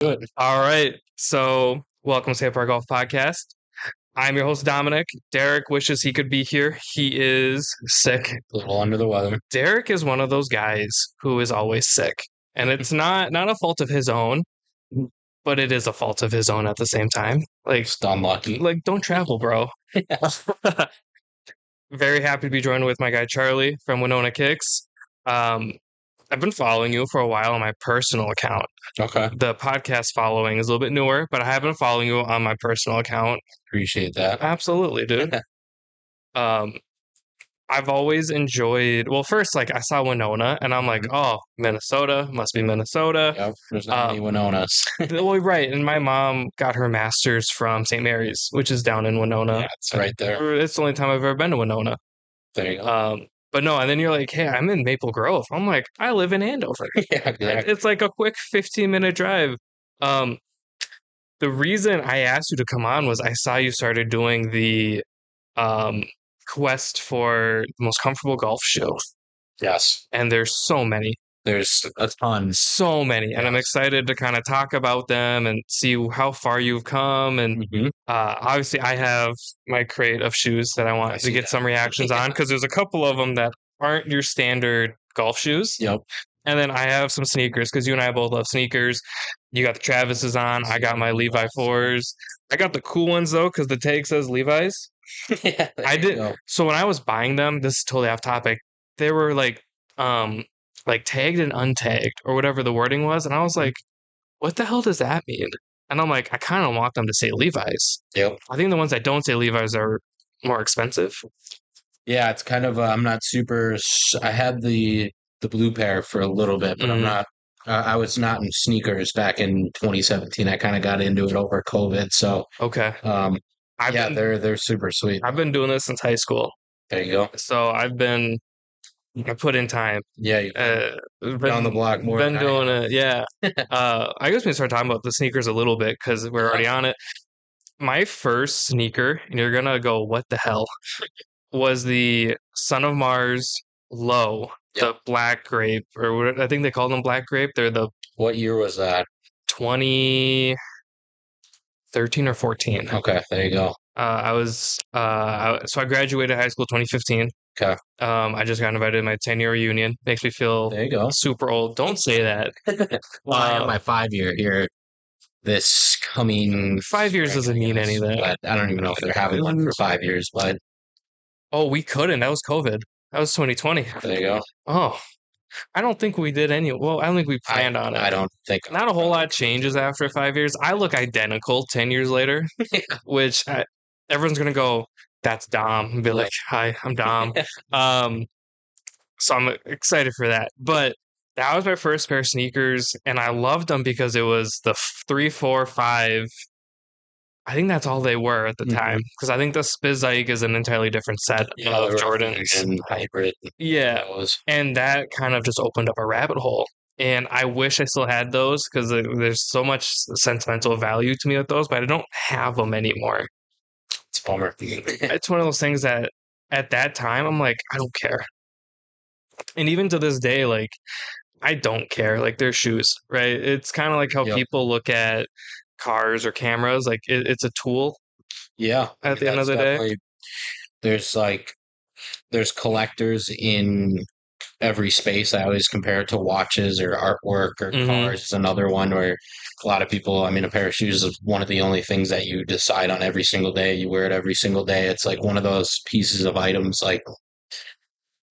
Good. All right. So, welcome to Save Our Golf Podcast. I'm your host, Dominic. Derek wishes he could be here. He is sick. A little under the weather. Derek is one of those guys who is always sick. And it's not a fault of his own, but it is a fault of his own at the same time. Like, Just unlucky. don't travel, bro. Very happy to be joined with my guy, Charley from Winona Kicks. I've been following you for a while on my personal account. Okay. The podcast following is a little bit newer, but I have been following you on my personal account. Appreciate that. Absolutely, dude. I've always enjoyed, well, first, like, I saw Winona, and I'm like, oh, Minnesota, must be Minnesota. Yep. There's not many Winonas. Well, right, and my mom got her master's from St. Mary's, which is down in Winona. Yeah, it's right there. It's the only time I've ever been to Winona. There you go. But no, and then you're like, hey, I'm in Maple Grove. I'm like, I live in Andover. Yeah, exactly. It's like a quick 15-minute drive. The reason I asked you to come on was I saw you started doing the quest for the most comfortable golf shoe. Yes. And there's so many. There's a ton. So many. And I'm excited to kind of talk about them and see how far you've come. And obviously, I have my crate of shoes that I want to get some reactions on because there's a couple of them that aren't your standard golf shoes. Yep. And then I have some sneakers because you and I both love sneakers. You got the Travis's on. I got my Levi 4s. I got the cool ones, though, because the tag says Levi's. Yeah, I did. So when I was buying them, this is totally off topic. They were like tagged and untagged or whatever the wording was, and I was like, "What the hell does that mean?" And I'm like, I kind of want them to say Levi's. Yep. I think the ones that don't say Levi's are more expensive. Yeah, it's kind of. I'm not super. I had the blue pair for a little bit, but I'm not. I was not in sneakers back in 2017. I kind of got into it over COVID. So okay. They're super sweet. I've been doing this since high school. There you go. So I put in time. Yeah, you've been on the block more. Been doing it, yeah. I guess we can start talking about the sneakers a little bit because we're already on it. My first sneaker, and you're gonna go, what the hell, was the Son of Mars Low, the black grape, or what I think they call them black grape. They're the. What year was that? 2013 or 14. Okay, there you go. So I graduated high school 2015. Okay. I just got invited to my 10-year reunion. Makes me feel there you go. super old. Don't say that. Well, I have my 5-year here. This coming 5 years doesn't mean anything. But I don't even know if they're having one for 5 years. But we couldn't. That was COVID. That was 2020. There you go. Oh, I don't think we did any. Well, I don't think we planned on it. I don't think. Not a whole lot changes after 5 years. I look identical 10 years later, which everyone's gonna go, "That's Dom," and be like, "Hi, I'm Dom." So I'm excited for that. But that was my first pair of sneakers, and I loved them because it was the 3, 4, 5. I think that's all they were at the time because I think the Spizike is an entirely different set of Jordans. And hybrid. Yeah, and that kind of just opened up a rabbit hole. And I wish I still had those because there's so much sentimental value to me with those, but I don't have them anymore. It's a bummer. It's one of those things that at that time I'm like, I don't care. And even to this day, like, I don't care. Like, they're shoes, right? It's kind of like how people look at cars or cameras. Like, it's a tool. Yeah. At the end of the day. There's collectors in every space. I always compare it to watches or artwork or cars. It's another one where a lot of people, I mean, a pair of shoes is one of the only things that you decide on every single day. You wear it every single day. It's like one of those pieces of items like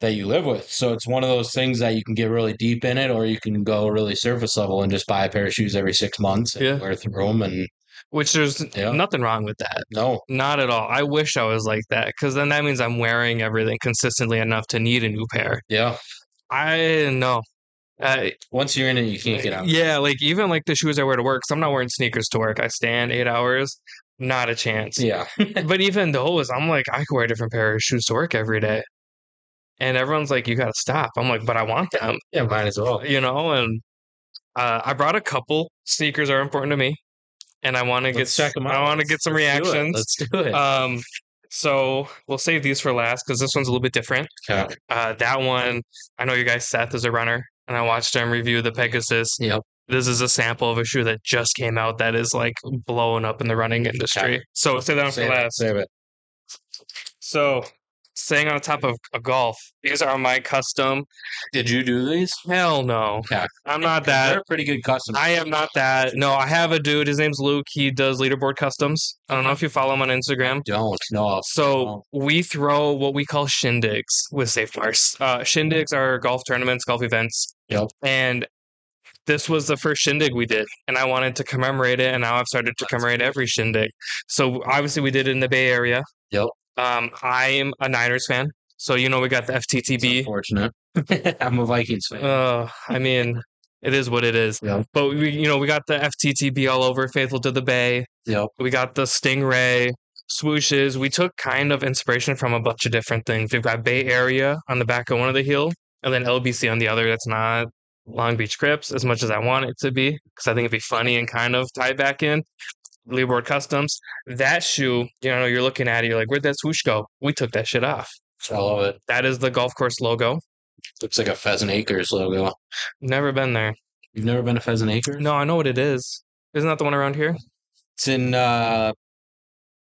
that you live with. So it's one of those things that you can get really deep in it, or you can go really surface level and just buy a pair of shoes every 6 months and wear through them. And which there's nothing wrong with that. No, not at all. I wish I was like that because then that means I'm wearing everything consistently enough to need a new pair. Yeah, I know. Once you're in it, you can't get out. Yeah, like even like the shoes I wear to work. So I'm not wearing sneakers to work. I stand 8 hours. Not a chance. Yeah. But even those, I'm like, I could wear a different pair of shoes to work every day. And everyone's like, you got to stop. I'm like, but I want them. Yeah, might as well. And I brought a couple. Sneakers are important to me. And I want to check them out. I want to get some reactions. Let's do it. So we'll save these for last because this one's a little bit different. Okay. That one, I know your guy Seth is a runner, and I watched him review the Pegasus. Yep. this is a sample of a shoe that just came out that is like blowing up in the running industry. So say that one for last. Save it. So staying on top of a golf, these are my custom. Did you do these? Hell no. Okay. I'm not that. They're pretty good custom. I am not that. No, I have a dude. His name's Luke. He does leaderboard customs. I don't know if you follow him on Instagram. Don't know. So we throw what we call shindigs with Safe Bars. Shindigs are golf tournaments, golf events. Yep. And this was the first shindig we did, and I wanted to commemorate it, and now I've started to commemorate every shindig. So obviously we did it in the Bay Area. Yep. I'm a Niners fan, so we got the FTTB. Unfortunate. I'm a Vikings fan. I mean, it is what it is. Yep. But we got the FTTB all over, Faithful to the Bay. Yep. We got the Stingray swooshes. We took kind of inspiration from a bunch of different things. We've got Bay Area on the back of one of the heel, and then LBC on the other. That's not Long Beach Crips as much as I want it to be, because I think it'd be funny and kind of tie back in. Leaderboard Customs. That shoe, you're looking at it, you're like, where'd that swoosh go? We took that shit off. I love it. That is the golf course logo. Looks like a Pheasant Acres logo. Never been there. You've never been to Pheasant Acres? No, I know what it is. Isn't that the one around here? It's in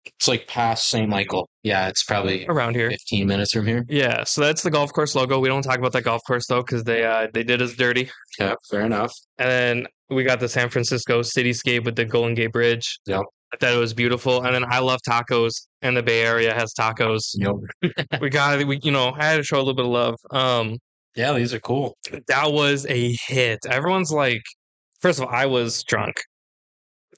it's like past St. Michael. Yeah, it's probably around here. 15 minutes from here. Yeah, so that's the golf course logo. We don't talk about that golf course though, because they did us dirty. Yeah, fair enough. And then we got the San Francisco cityscape with the Golden Gate Bridge. Yep. I thought it was beautiful. And then I love tacos, and the Bay Area has tacos. Yep. I had to show a little bit of love. Yeah, these are cool. That was a hit. Everyone's like, first of all, I was drunk,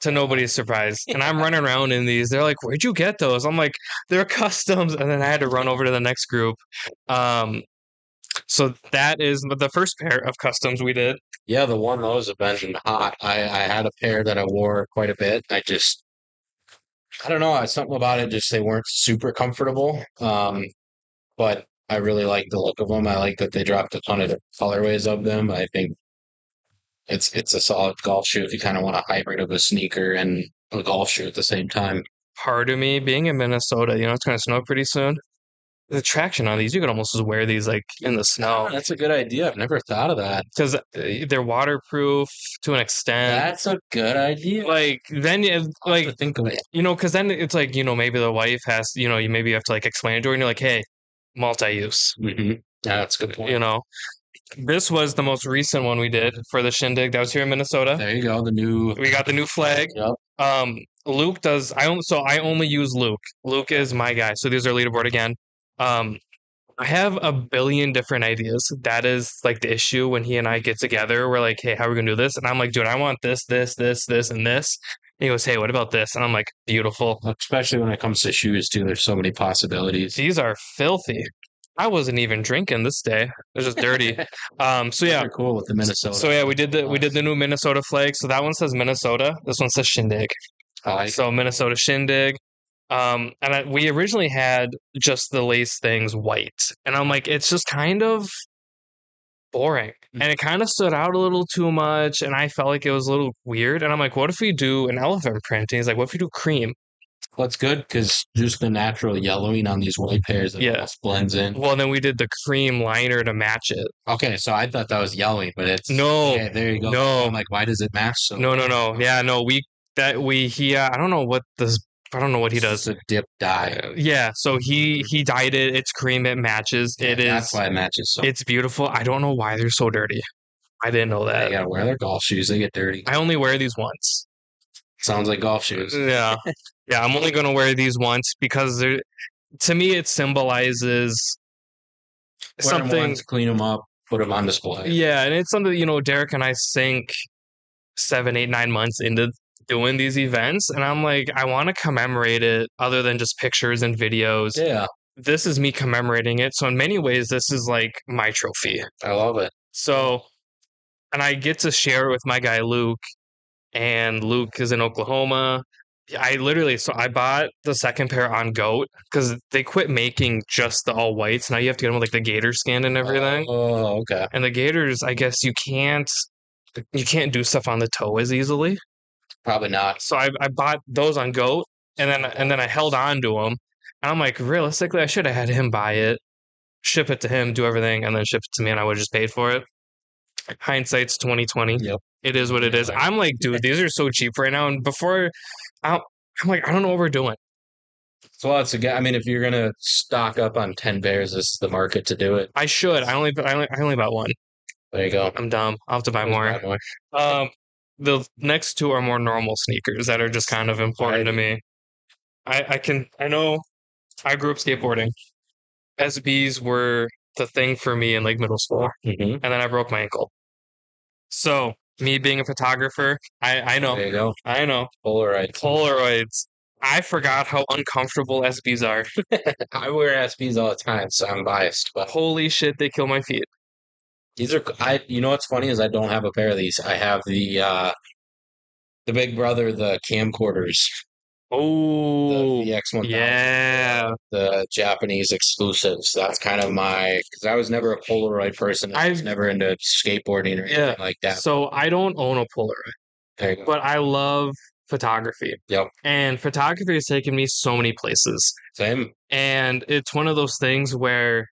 to nobody's surprise. And I'm running around in these. They're like, where'd you get those? I'm like, they're customs. And then I had to run over to the next group. So that is the first pair of customs we did. Yeah, the one those have been hot. I had a pair that I wore quite a bit. I don't know, something about it, just they weren't super comfortable. But I really like the look of them. I like that they dropped a ton of colorways of them. I think it's a solid golf shoe if you kind of want a hybrid of a sneaker and a golf shoe at the same time. Part of me, being in Minnesota, it's going to snow pretty soon. The traction on these, you could almost just wear these like in the snow. That's a good idea. I've never thought of that. Because they're waterproof to an extent. That's a good idea. Like, then think of it. Because then it's like, maybe the wife has, you maybe you have to like explain it to her, and you're like, hey, multi-use. Mm-hmm. Yeah, that's a good point. This was the most recent one we did for the shindig. That was here in Minnesota. There you go. We got the new flag. Yep. Luke does. I only use Luke. Luke is my guy. So these are leaderboard again. I have a billion different ideas. That is like the issue when he and I get together. We're like, hey, how are we gonna do this? And I'm like, dude, I want this, this, this, this, and this. And he goes, hey, what about this? And I'm like, beautiful. Especially when it comes to shoes too. There's so many possibilities. These are filthy. I wasn't even drinking this day. It was just dirty. So yeah, they're cool with the Minnesota. So yeah, we did the new Minnesota flag. So that one says Minnesota. This one says Shindig. So Minnesota Shindig. We originally had just the lace things white, and I'm like, it's just kind of boring, and it kind of stood out a little too much, and I felt like it was a little weird. And I'm like, what if we do an elephant print? And he's like, what if we do cream? Well, that's good because just the natural yellowing on these white pairs that almost blends in. Well, then we did the cream liner to match it. Okay, so I thought that was yellowing, but it's no. Okay, there you go. No, I'm like, why does it match so? No. Yeah, no. I don't know what this. I don't know what he does. It's a dip dye. Yeah, so he dyed it. It's cream. It matches. Yeah, that's why it matches. So it's beautiful. I don't know why they're so dirty. I didn't know that. They gotta wear their golf shoes. They get dirty. I only wear these once. Sounds like golf shoes. Yeah. Yeah, I'm only going to wear these once because to me it symbolizes something. Once, clean them up, put them on display. Yeah, and it's something, Derek and I sink 7, 8, 9 months into doing these events, and I'm like, I want to commemorate it other than just pictures and videos. Yeah. This is me commemorating it. So in many ways, this is like my trophy. I love it. So, and I get to share it with my guy Luke, and Luke is in Oklahoma. I bought the second pair on Goat because they quit making just the all whites. Now you have to get them with like the gator skin and everything. Oh, okay. And the gators, I guess you can't do stuff on the toe as easily. Probably not. So I bought those on Goat, and then I held on to them. And I'm like, realistically, I should have had him buy it, ship it to him, do everything, and then ship it to me, and I would have just paid for it. Hindsight's 2020. Yep. It is what it is. I'm like, dude, these are so cheap right now. And before, I'm like, I don't know what we're doing. So it's again. I mean, if you're gonna stock up on 10 pairs, this is the market to do it. I should. I only bought one. There you go. I'm dumb. I'll have to buy more. The next two are more normal sneakers that are just kind of important to me. I know I grew up skateboarding. SBs were the thing for me in like middle school, and then I broke my ankle. So me being a photographer, I know. There you go. I know. Polaroids. I forgot how uncomfortable SBs are. I wear SBs all the time, so I'm biased. But Holy shit, they kill my feet. these are you know what's funny is I don't have a pair of these. I have the Big Brother, the camcorders. Oh, the VX1000, yeah. the Japanese exclusives. That's kind of because I was never a Polaroid person. I was never into skateboarding or anything like that. So I don't own a Polaroid. There you go. But I love photography. Yep. And photography has taken me so many places. Same. And it's one of those things where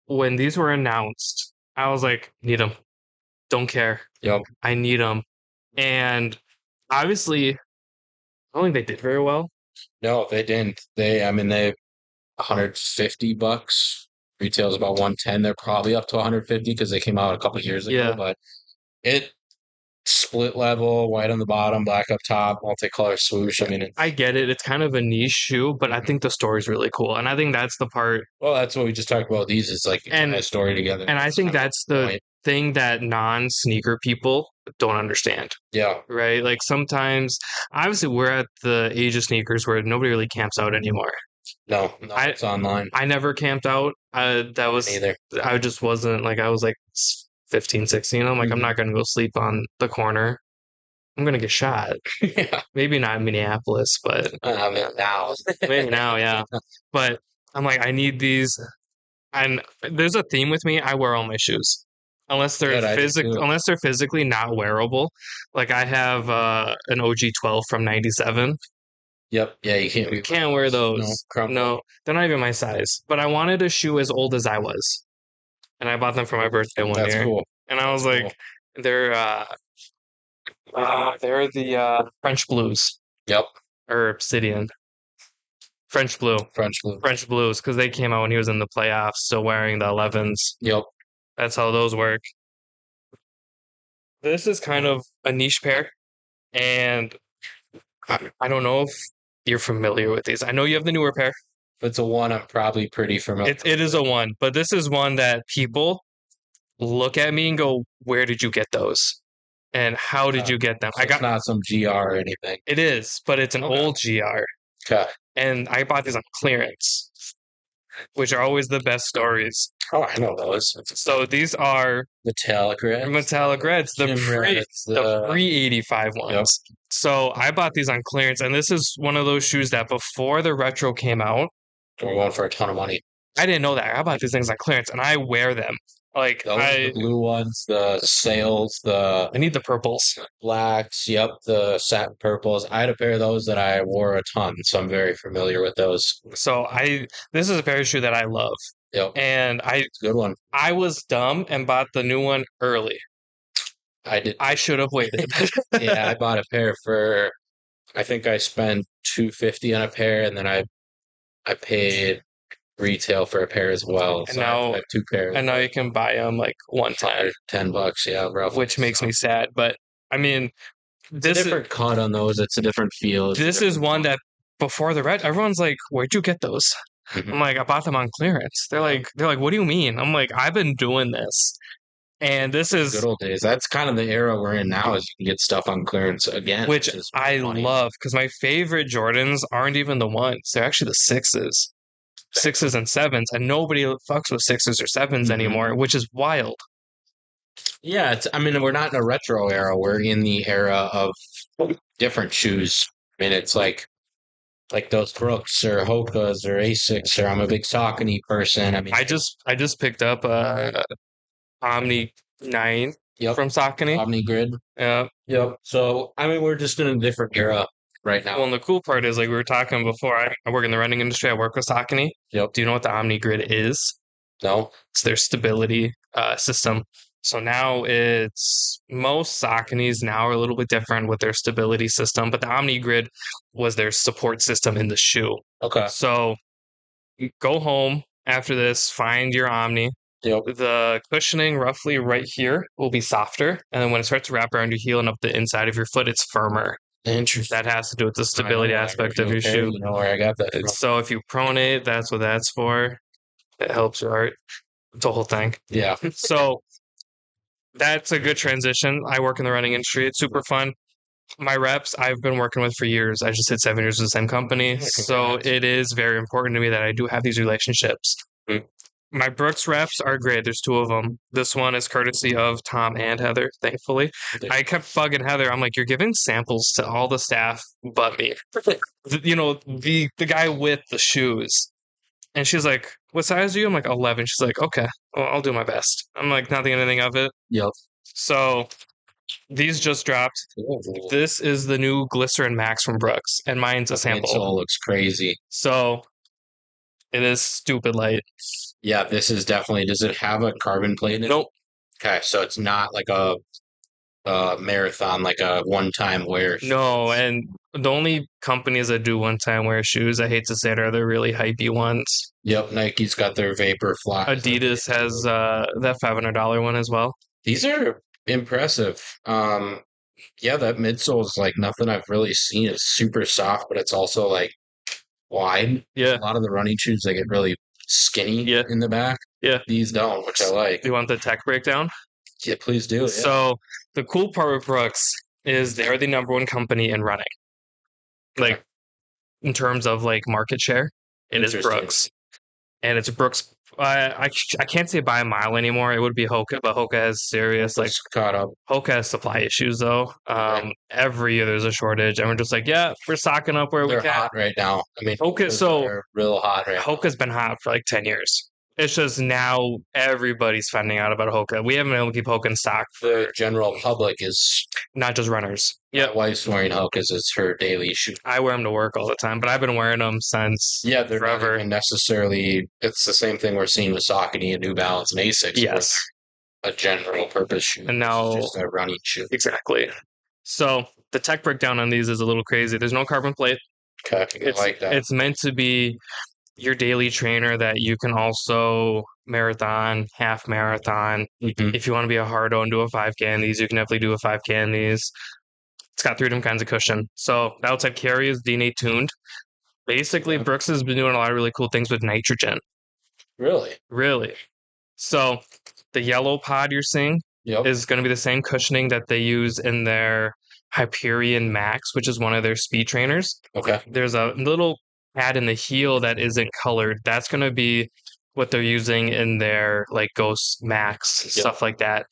when these were announced, I was like, need them. Don't care. Yep. I need them. And obviously, I don't think they did very well. No, they didn't. They $150. Retail's about 110. They're probably up to 150 because they came out a couple years ago. Yeah. But it split level, white on the bottom, black up top, multicolor swoosh. I mean, I get it. It's kind of a niche shoe, but I think the story's really cool. And I think that's the part. Well, that's what we just talked about. These is like a story together. And I think that's the thing that non-sneaker people don't understand. Yeah. Right? Like sometimes, obviously, we're at the age of sneakers where nobody really camps out anymore. No, it's online. I never camped out. Neither. I just wasn't like, I was like 15, 16. I'm like, I'm not going to go sleep on the corner. I'm going to get shot. Yeah. Maybe not in Minneapolis, but now. maybe now, yeah. But I'm like, I need these. And there's a theme with me. I wear all my shoes. Unless they're physically not wearable. Like I have an OG 12 from 97. Yep. Yeah, you can't wear those. No, they're not even my size. But I wanted a shoe as old as I was. And I bought them for my birthday one year. That's cool. And I was like, they're the French Blues. Yep. Or Obsidian. French Blues, because they came out when he was in the playoffs, still wearing the 11s. Yep. That's how those work. This is kind of a niche pair, and I don't know if you're familiar with these. I know you have the newer pair. If it's a one, I'm probably pretty familiar. It is a one, but this is one that people look at me and go, "Where did you get those? And how did you get them?" So it's not some GR or anything. It is, but it's an old GR. Okay. And I bought these on clearance, which are always the best stories. Oh, I know those. So these are metallic reds, the pre-85 ones. Yep. So I bought these on clearance, and this is one of those shoes that before the retro came out, we're going for a ton of money. I didn't know that. I bought these things on clearance, and I wear them. Like the blue ones, the sails, I need the purples, blacks. Yep, the satin purples. I had a pair of those that I wore a ton, so I'm very familiar with those. So this is a pair of shoe that I love. Yep, and it's a good one. I was dumb and bought the new one early. I did. I should have waited. Yeah, I bought a pair for. I think I spent $250 on a pair, and then I paid retail for a pair as well. And so now I have 2 pairs. And now you can buy them like $110. $10, yeah, roughly. Which makes me sad, but I mean, it's a different cut on those. It's a different feel. This is one that before the red, everyone's like, "Where'd you get those?" Mm-hmm. I'm like, "I bought them on clearance." They're like, "What do you mean?" I'm like, "I've been doing this." And this is good old days. That's kind of the era we're in now, is you can get stuff on clearance again. Which I love, because my favorite Jordans aren't even the ones. They're actually the 6s. 6s and 7s, and nobody fucks with 6s or 7s anymore, which is wild. Yeah, we're not in a retro era. We're in the era of different shoes. I mean, it's like those Brooks or Hokas or Asics, or I'm a big Saucony person. I mean, I just picked up a Omni 9 from Saucony. Omni Grid. Yeah. Yep. So, we're just in a different era right now. Well, and the cool part is, like we were talking before, I work in the running industry. I work with Saucony. Yep. Do you know what the Omni Grid is? No. It's their stability system. So now it's most Sauconys now are a little bit different with their stability system, but the Omni Grid was their support system in the shoe. Okay. So you go home after this, find your Omni. Yep. The cushioning roughly right here will be softer, and then when it starts to wrap around your heel and up the inside of your foot, it's firmer. Interesting. That has to do with the stability aspect of your shoe. You know where I got that from. So if you pronate, that's what that's for. It helps your heart. It's a whole thing. Yeah. So that's a good transition. I work in the running industry. It's super fun. My reps I've been working with for years. I just hit 7 years with the same company. So it is very important to me that I do have these relationships. Mm. My Brooks reps are great. There's two of them. This one is courtesy of Tom and Heather, thankfully. I kept bugging Heather. I'm like, you're giving samples to all the staff but me. The guy with the shoes. And she's like, what size are you? I'm like, 11. She's like, okay, well, I'll do my best. I'm like, not thinking anything of it. Yep. So these just dropped. This is the new Glycerin Max from Brooks, and mine's a sample. It all looks crazy. So it is stupid light. Yeah, this is definitely. Does it have a carbon plate in it? Nope. Okay, so it's not like a marathon, like a one-time wear. No, and the only companies that do one-time wear shoes, I hate to say it, are the really hypey ones. Yep, Nike's got their Vapor Fly. Adidas has that $500 one as well. These are impressive. Yeah, that midsole is like nothing I've really seen. It's super soft, but it's also like wide. Yeah. A lot of the running shoes, they get really skinny in the back. Yeah. These don't, which I like. You want the tech breakdown? Yeah, please do. Yeah. So the cool part with Brooks is they're the number one company in running. Like in terms of like market share, it is Brooks. And it's Brooks. I can't say by a mile anymore. It would be Hoka, but Hoka has serious like caught up. Hoka has supply issues though. Every year there's a shortage, and we're just like, yeah, we're stocking up where we can. They're hot right now. I mean, Hoka. So they're real hot right now. Hoka's been hot for like 10 years. It's just now everybody's finding out about Hoka. We haven't been able to keep Hoka in stock. The general public is not just runners. Yeah, my wife's wearing Hoka's as her daily shoe. I wear them to work all the time, but I've been wearing them since they're forever. Not even necessarily. It's the same thing we're seeing with Saucony and New Balance and Asics. Yes, a general purpose shoe. And now it's just a running shoe. Exactly. So the tech breakdown on these is a little crazy. There's no carbon plate. Okay, I like that. It's meant to be your daily trainer that you can also marathon, half marathon. Mm-hmm. If you want to be a hardo and do a 5K in these, you can definitely do a 5K in these. It's got 3 different kinds of cushion. So the outside carry is DNA tuned. Basically, Brooks has been doing a lot of really cool things with nitrogen. Really? Really. So the yellow pod you're seeing is going to be the same cushioning that they use in their Hyperion Max, which is one of their speed trainers. Okay. There's a little pad in the heel that isn't colored. That's going to be what they're using in their like Ghost Max, stuff like that.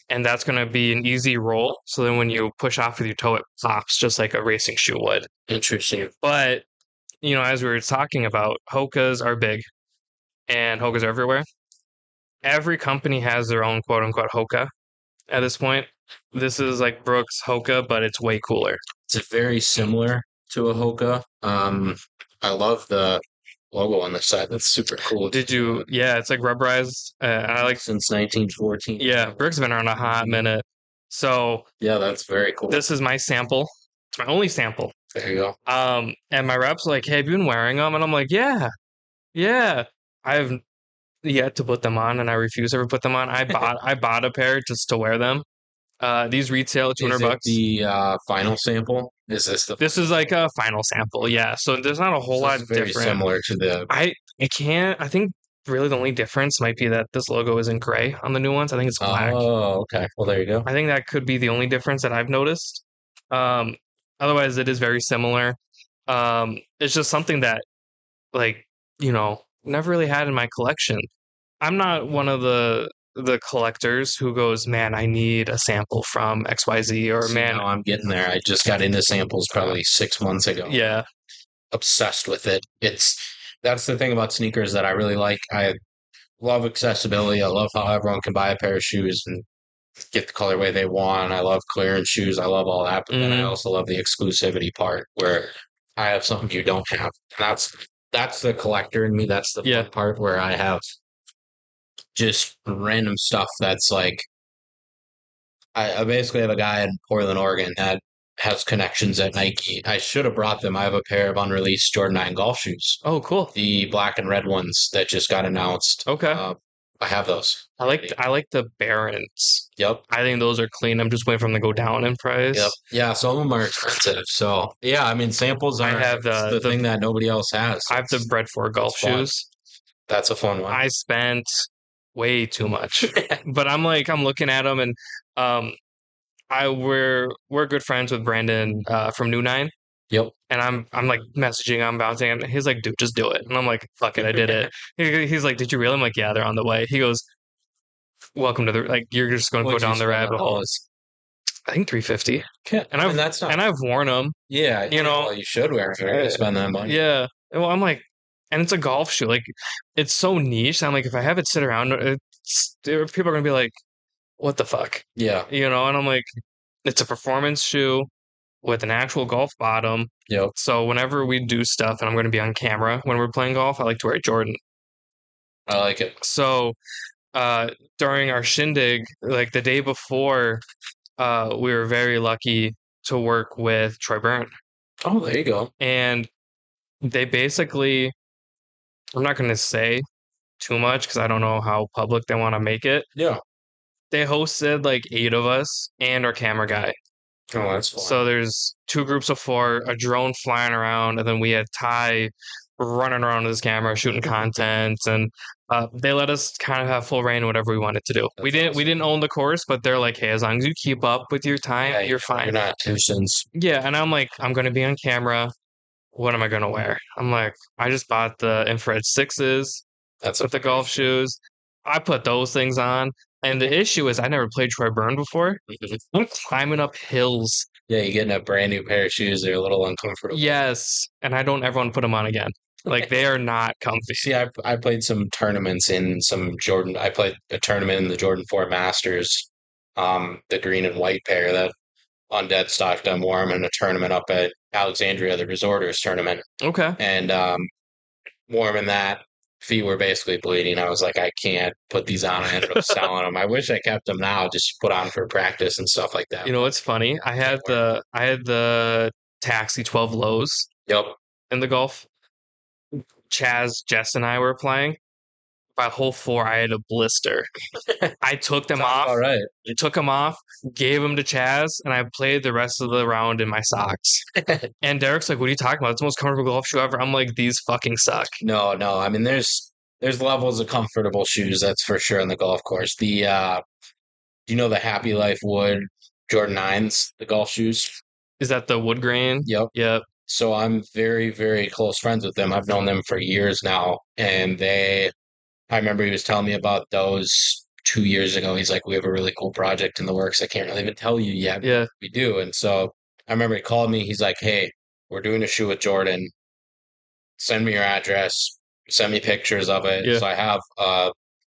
And that's going to be an easy roll. So then when you push off with your toe, it pops just like a racing shoe would. Interesting. But, as we were talking about, Hokas are big and Hokas are everywhere. Every company has their own quote unquote Hoka at this point. This is like Brooks Hoka, but it's way cooler. It's very similar to a Hoka. I love the logo on the side. That's super cool. Did you? Yeah, it's like rubberized. I like since 1914. Yeah, Brooks has been around a hot minute. So yeah, that's very cool. This is my sample. It's my only sample. There you go. And my reps are like, "Hey, have you been wearing them?" And I'm like, "Yeah. I've yet to put them on, and I refuse to ever put them on. I bought a pair just to wear them. These retail $200. The final sample? This is like a final sample, yeah. So there's not a whole lot very different. Similar to the. I think really the only difference might be that this logo isn't gray on the new ones. I think it's black. Oh, okay. Well, there you go. I think that could be the only difference that I've noticed. Otherwise, it is very similar. It's just something that, never really had in my collection. I'm not one of the collectors who goes, man, I need a sample from XYZ or man. No, I'm getting there. I just got into samples probably 6 months ago. Yeah. Obsessed with it. That's the thing about sneakers that I really like. I love accessibility. I love how everyone can buy a pair of shoes and get the colorway they want. I love clearance shoes. I love all that. But then I also love the exclusivity part where I have something you don't have. That's the collector in me. That's the fun part where I have just random stuff that's like I basically have a guy in Portland, Oregon that has connections at Nike. I should have brought them. I have a pair of unreleased Jordan 9 golf shoes, Oh, cool. the black and red ones that just got announced. Okay. I have those. I like the Barons. Yep. I think those are clean. I'm just waiting for them to go down in Yep. price. Yeah, some of them are expensive. So yeah, I mean samples I are have the thing that nobody else has. I have the Bread 4 golf It's fun. shoes. That's a fun one. I spent way too much, but I'm looking at them and um we're good friends with Brandon from New Nine. Yep. And I'm like messaging, I'm bouncing, and he's like, dude, just do it. And I'm like, fuck it, I did it. He's like, did you really? I'm like, yeah, they're on the way. He goes, welcome to the like, you're just going to go What'd you down the spend on rabbit hole. those? I think 350. Okay. And that's not. I've worn them. Yeah, You know. well, you should wear it if you're gonna spend that money. Yeah. Well, I'm like, and it's a golf shoe. Like, it's so niche. I'm like, if I have it sit around, people are gonna be like, what the fuck? Yeah. And I'm like, it's a performance shoe with an actual golf bottom. Yep. So whenever we do stuff and I'm going to be on camera when we're playing golf, I like to wear Jordan. I like it. So during our shindig, like the day before, we were very lucky to work with Troy Byrne. Oh, there you go. And they basically, I'm not going to say too much because I don't know how public they want to make it. Yeah. They hosted like 8 of us and our camera guy. Oh, that's fun. So there's 2 groups of 4, a drone flying around, and then we had Ty running around with his camera shooting content, and they let us kind of have full reign of whatever we wanted to do. We didn't own the course, but they're like, hey, as long as you keep up with your time, Yeah, you're fine. You're not nuisance. Yeah, and I'm like, I'm gonna be on camera. What am I gonna wear? I'm like, I just bought the infrared 6s That's with the golf shoes. I put those things on. And the issue is I never played Troy Byrne before. I'm climbing up hills. Yeah, you're getting a brand new pair of shoes. They're a little uncomfortable. Yes, and I don't ever want to put them on again. Like they are not comfy. See, I played some tournaments in some Jordan. I played a tournament in the Jordan 4 Masters, the green and white pair that on dead stock done warm in a tournament up at Alexandria, the Resorters tournament. Okay. And warm in that. Feet were basically bleeding. I was like, I can't put these on. I ended up selling them. I wish I kept them now, just put on for practice and stuff like that. You know what's funny? I had the Taxi 12 lows. Yep. In the golf. Chaz, Jess, and I were playing. By hole 4, I had a blister. I took them off. All right. I took them off, gave them to Chaz, and I played the rest of the round in my socks. And Derek's like, "What are you talking about? It's the most comfortable golf shoe ever." I'm like, "These fucking suck." No. I mean, there's levels of comfortable shoes, that's for sure, on the golf course. The do you know the Happy Life Wood Jordan 9s, the golf shoes? Is that the wood grain? Yep. Yep. So I'm very, very close friends with them. I've known them for years now, and I remember he was telling me about those 2 years ago. He's like, we have a really cool project in the works. I can't really even tell you yet. Yeah. We do. And so I remember he called me. He's like, hey, we're doing a shoe with Jordan. Send me your address. Send me pictures of it. Yeah. So I have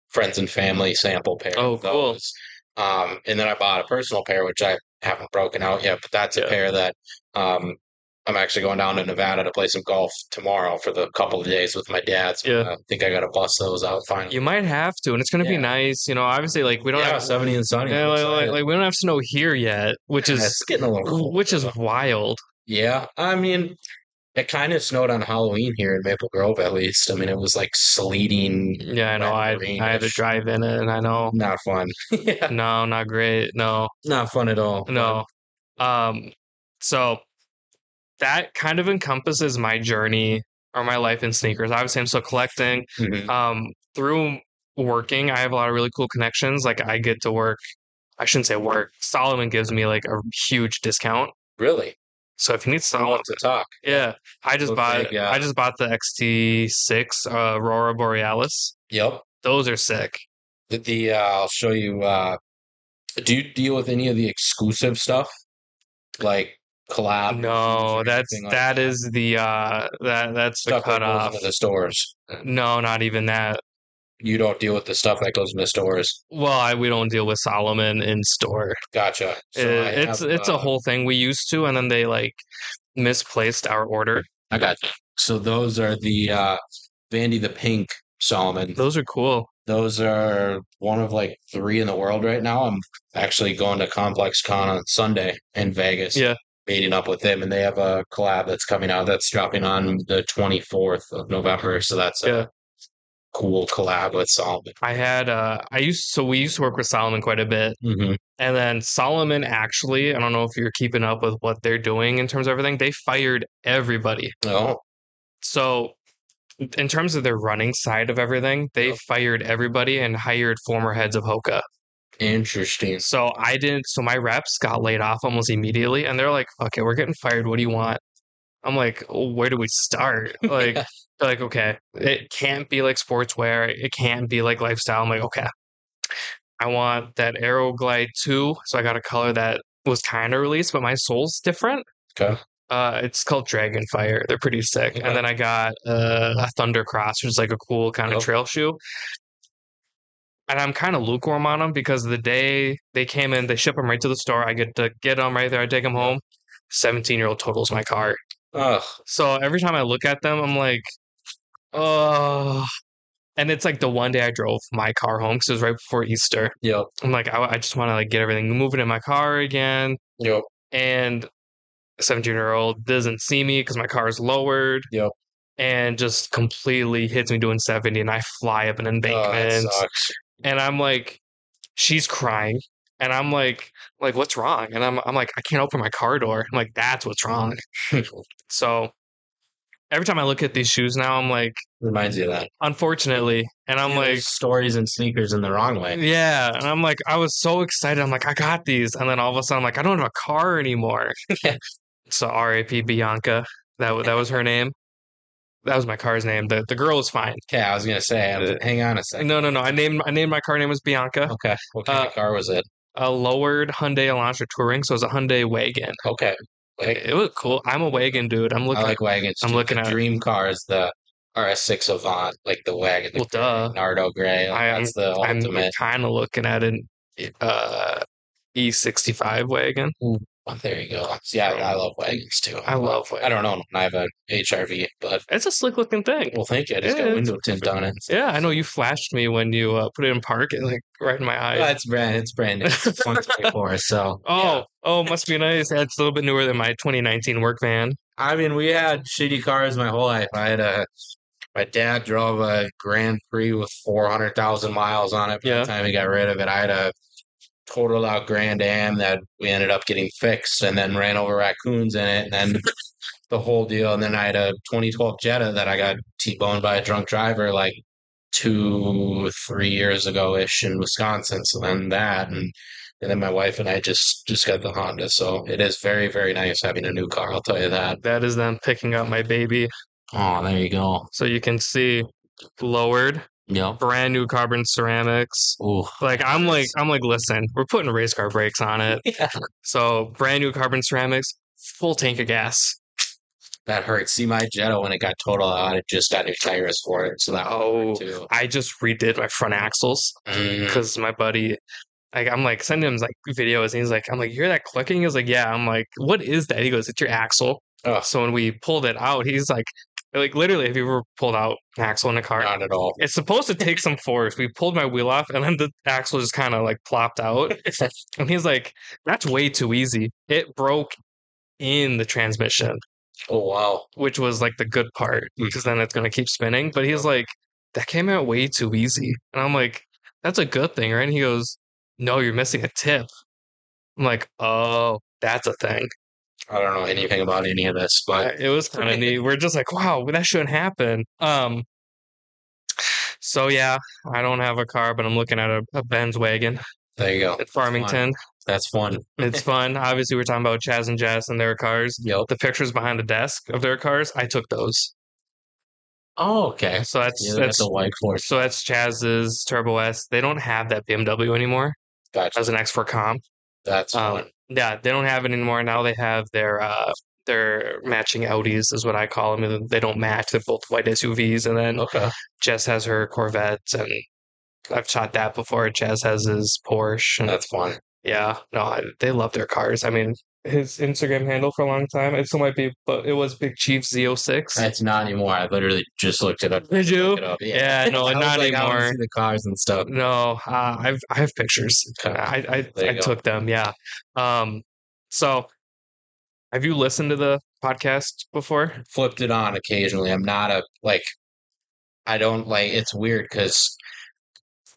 friends and family sample pair of cool. those. And then I bought a personal pair, which I haven't broken out yet, but that's a pair that I'm actually going down to Nevada to play some golf tomorrow for the couple of days with my dad. So I think I got to bust those out finally. You might have to, and it's going to be nice. Obviously, like we don't have 70 and sunny. like we don't have snow here yet, which is it's getting a little cold, which is wild. Yeah, I mean, it kind of snowed on Halloween here in Maple Grove, at least. I mean, it was like sleeting. Yeah, I know. I had to drive in it, and I know. Not fun. Yeah. No, not great. No, not fun at all. No. So that kind of encompasses my journey or my life in sneakers. Obviously, I'm still collecting. Mm-hmm. Through working, I have a lot of really cool connections. Like I get to work. I shouldn't say work. Solomon gives me like a huge discount. Really? So if you need someone to talk, I just bought the XT6 Aurora Borealis. Yep, those are sick. I'll show you. Do you deal with any of the exclusive stuff, like collab? No, that's the cutoff. Into the stores. No, not even that. You don't deal with the stuff that goes in the stores. Well, we don't deal with Solomon in store. Gotcha. So it's a whole thing. We used to, and then they like misplaced our order. I got you. So those are the Vandy the Pink Solomon. Those are cool. those are one of like three in the world right now. I'm actually going to Complex Con on Sunday in Vegas, Yeah, meeting up with them, and they have a collab that's coming out that's dropping on the 24th of November. So that's yeah. a cool collab with Solomon. We used to work with Solomon quite a bit. Hmm. And then Solomon actually, I don't know if you're keeping up with what they're doing in terms of everything, they fired everybody. Oh, So in terms of their running side of everything, they yep. fired everybody and hired former heads of Hoka. Interesting. So my reps got laid off almost immediately and they're like, okay, we're getting fired. What do you want? I'm like, oh, where do we start? Like, Yeah. they're like, okay, it can't be like sportswear. It can't be like lifestyle. I'm like, okay, I want that Aeroglide 2. So I got a color that was kind of released, but my sole's different. Okay. It's called Dragonfire. They're pretty sick. Okay. And then I got a Thunder Cross, which is like a cool kind of Yep. trail shoe. And I'm kind of lukewarm on them because the day they came in, they ship them right to the store. I get to get them right there. I take them Yep. home. 17-year-old totals my car. Ugh. So every time I look at them, I'm like, oh. And it's like the one day I drove my car home because it was right before Easter. Yep. I'm like, I just want to like get everything moving in my car again. Yep. And a 17-year-old doesn't see me because my car is lowered Yep. and just completely hits me doing 70 and I fly up an Oh, that embankment. sucks. And I'm like, she's crying. And I'm like, what's wrong? And I'm like, I can't open my car door. I'm like, that's what's wrong. So every time I look at these shoes now, I'm like, Reminds you of that. unfortunately. And I'm Yeah, like, there's stories and sneakers in the wrong way. yeah. And I'm like, I was so excited. I'm like, I got these. And then all of a sudden, I'm like, I don't have a car anymore. So R.A.P. Bianca. That was her name. That was my car's name. The girl was fine. Okay, I was gonna say, hang on a second. No. I named my car name was Bianca. Okay, what kind of car was it? A lowered Hyundai Elantra Touring, so it was a Hyundai wagon. Okay, It was cool. I'm a wagon dude. I like wagons I'm too. looking The at. dream car is the RS6 Avant, like the wagon, the Well, duh. Nardo gray. Like, I'm that's the I'm ultimate. kind of looking at an uh, E65 wagon. Ooh, oh, there you go. Yeah, I love wagons too. I love I wagons. don't own one. I have a HRV, but It's a slick looking thing. well, thank you. I just Yeah, got window tint on it. yeah, I know you flashed me when you put it in park, and like right in my eye. Well, it's brand new. It's 2024, so yeah. Oh, must be nice. It's a little bit newer than my 2019 work van. I mean, we had shitty cars my whole life. My dad drove a Grand Prix with 400,000 miles on it by Yeah. the time he got rid of it. I had a totaled out Grand Am that we ended up getting fixed and then ran over raccoons in it and then the whole deal. And then I had a 2012 Jetta that I got T-boned by a drunk driver like 2, 3 years ago ish in Wisconsin. So then and then my wife and I just got the Honda. So it is very, very nice having a new car, I'll tell you that. That is them picking up my baby. Oh, there you go. So you can see lowered, Yep. brand new carbon ceramics. Ooh. I'm like, listen, we're putting race car brakes on it. Yeah. So brand new carbon ceramics, full tank of gas. That hurts. See, my Jetta, when it got totaled out, it just got new tires for it. So that hurt too. I just redid my front axles Mm. because my buddy, I'm like sending him like videos, and he's like, I'm like, you hear that clicking? He's like, yeah. I'm like, what is that? He goes, it's your axle. Oh, So when we pulled it out, he's like literally, have you ever pulled out an axle in a car? not at all. It's supposed to take some force. We pulled my wheel off, and then the axle just kind of like plopped out. And he's like, that's way too easy. It broke in the transmission, Oh, wow. which was like the good part because then it's going to keep spinning. But he's like, that came out way too easy. And I'm like, that's a good thing, right? And he goes, no, you're missing a tip. I'm like, oh, that's a thing. I don't know anything about any of this, but It was kind of neat. We're just like, wow, that shouldn't happen. So yeah, I don't have a car, but I'm looking at a Benz wagon there you go. at Farmington. That's fun. It's fun. Obviously, we're talking about Chaz and Jess and their cars. Yep. The pictures behind the desk of their cars, I took those. Oh, okay. So Yeah, they got the white force. so that's Chaz's Turbo S. They don't have that BMW anymore Gotcha. as an X4 comp. That's fun. Yeah, they don't have it anymore. Now they have their matching Audis is what I call them. And they don't match. They're both white SUVs. And then Okay. Jess has her Corvette, and I've shot that before. Chaz has his Porsche. And That's fun. yeah, no, they love their cars. I mean, his Instagram handle for a long time. It still might be, but it was Big Chief Z06. It's not anymore. I literally just looked it up. Did you? Look it up. Yeah. Yeah, no, I was not like, I want to anymore. see the cars and stuff. No, I have pictures. Okay. There I you go. took them. Yeah. So have you listened to the podcast before? Flipped it on occasionally. I'm not a like. I don't like. It's weird because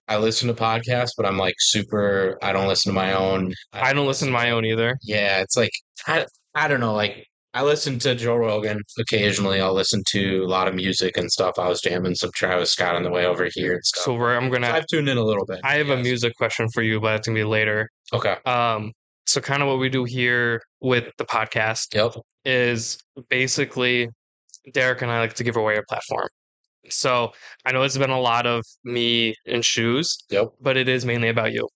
I listen to podcasts, but I'm like super. I don't listen to my own. I don't listen to my own either. Yeah, it's like I don't know. Like I listen to Joe Rogan occasionally. I'll listen to a lot of music and stuff. I was jamming some Travis Scott on the way over here and stuff. So I'm So gonna. I've tuned in a little bit. I have a Yes. music question for you, but it's gonna be later. Okay. So kind of what we do here with the podcast Yep. is basically Derek and I like to give away a platform. So I know it's been a lot of me and shoes, Yep. but it is mainly about you.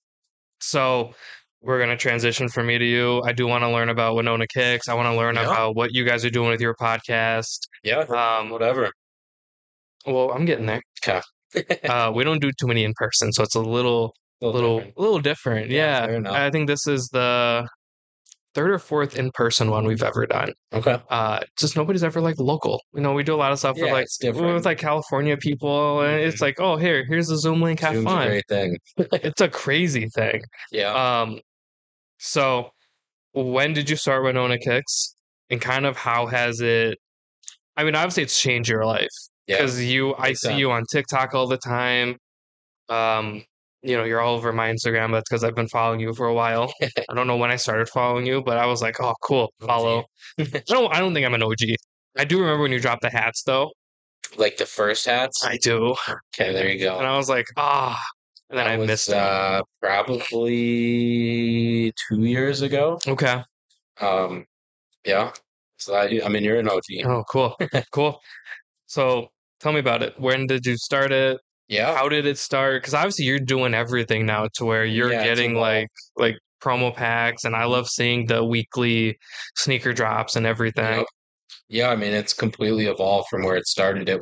So we're gonna transition from me to you. I do want to learn about Winona Kicks. I want to learn Yeah. about what you guys are doing with your podcast. Yeah. Whatever. Well, I'm getting there. Okay. We don't do too many in person, so it's a little different. Yeah, Yeah, fair enough. I think this is the third or fourth in person one we've ever done. Okay. Just nobody's ever like local. You know, we do a lot of stuff with Yeah, like it's different. with like California people, and it's like, oh, here's the Zoom link. Have Zoom's a fun. great thing. It's a crazy thing. Yeah. So when did you start Winona Kicks, and kind of how has it? I mean, obviously, it's changed your life Yeah. because I Big see time. you on TikTok all the time. You know, you're all over my Instagram. That's because I've been following you for a while. I don't know when I started following you, but I was like, oh, cool, follow. I don't think I'm an OG. I do remember when you dropped the hats, though. Like the first hats. I do, Okay, there you go. and I was like, ah, and then That I was, missed it. probably 2 years ago. Okay. Yeah. So I mean, you're an OG. Oh, cool, cool. So tell me about it. When did you start it? Yeah. How did it start? Because obviously you're doing everything now to where you're Yeah, it's getting evolved. like promo packs, and I love seeing the weekly sneaker drops and everything. Yep. Yeah, I mean, it's completely evolved from where it started. I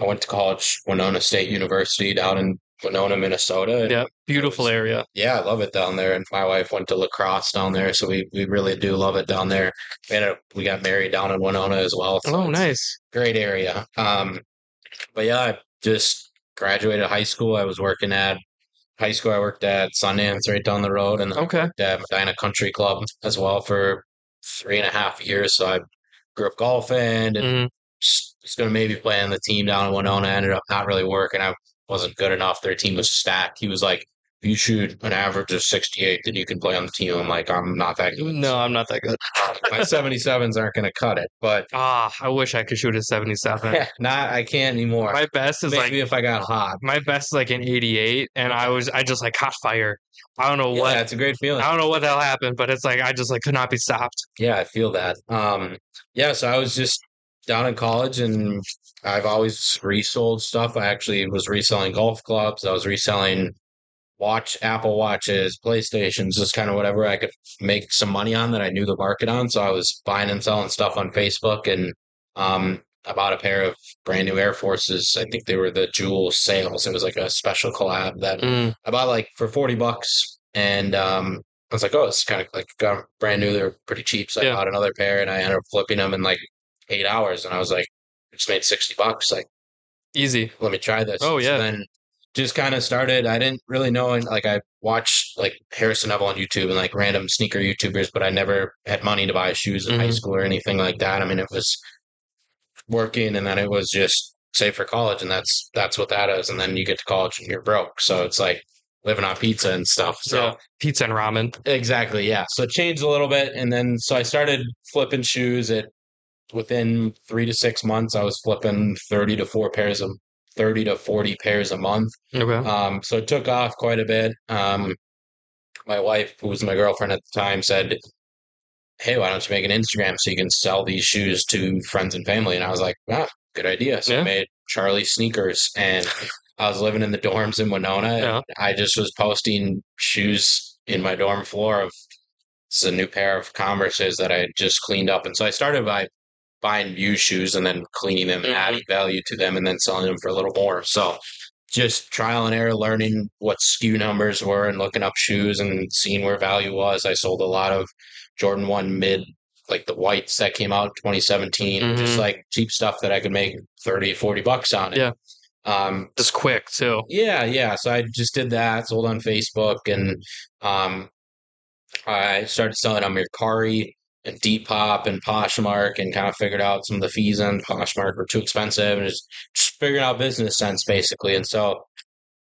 went to college, Winona State University down in Winona, Minnesota. And Yeah, beautiful area. yeah, I love it down there. And my wife went to lacrosse down there, so we really do love it down there. We got married down in Winona as well. So Oh, it's nice. a great area. But yeah, I just graduated high school. I was working at high school. I worked at Sundance right down the road, and then I Okay. worked at Medina Country Club as well for 3.5 years. So I grew up golfing and Mhm. was going to maybe play on the team down in Winona. Ended up not really working. I wasn't good enough. Their team was stacked. He was like, if you shoot an average of 68, then you can play on the team. I'm like, I'm not that good. No, I'm not that good. My 77s aren't going to cut it, but I wish I could shoot a 77. I can't anymore. My best is Maybe if I got hot. my best is like an 88, and I just like caught fire. I don't know Yeah, it's a great feeling. I don't know what the hell happened, but it's like I just like could not be stopped. Yeah, I feel that. Yeah, so I was just down in college and I've always resold stuff. I actually was reselling golf clubs. I was reselling Apple Watches, PlayStations, just kind of whatever I could make some money on that I knew the market on. So I was buying and selling stuff on Facebook and I bought a pair of brand new Air Forces. I think they were the Jewel sales. It was like a special collab that I bought like for $40 and I was like, oh, it's kind of like got brand new. They're pretty cheap. So I Yeah. bought another pair and I ended up flipping them in like 8 hours. And I was like, I just made $60. Like, Easy. let me try this. Oh, yeah. So then just kind of started. I didn't really know. And like, I watched like Harrison Neville on YouTube and like random sneaker YouTubers, but I never had money to buy shoes in high school or anything like that. I mean, it was working and then it was just save for college. And that's what that is. And then you get to college and you're broke. So it's like living on pizza and stuff. So Yeah. Pizza and ramen. exactly. Yeah. So it changed a little bit. And then, so I started flipping shoes within 3 to 6 months, I was flipping 30 to 40 pairs a month. Okay. So it took off quite a bit. My wife, who was my girlfriend at the time, said, hey, why don't you make an Instagram so you can sell these shoes to friends and family? And I was like, ah, good idea. So I made Charley sneakers and I was living in the dorms in Winona and I just was posting shoes in my dorm floor of it's a new pair of Converses that I had just cleaned up. And so I started by buying used shoes and then cleaning them and adding value to them and then selling them for a little more. So just trial and error, learning what SKU numbers were and looking up shoes and seeing where value was. I sold a lot of Jordan 1 mid, like the whites that came out in 2017, just like cheap stuff that I could make 30, $40 on it. Yeah. Just quick too. Yeah. So I just did that, sold on Facebook, and um, I started selling on Mercari and Depop and Poshmark, and kind of figured out some of the fees on Poshmark were too expensive, and just figuring out business sense basically. And so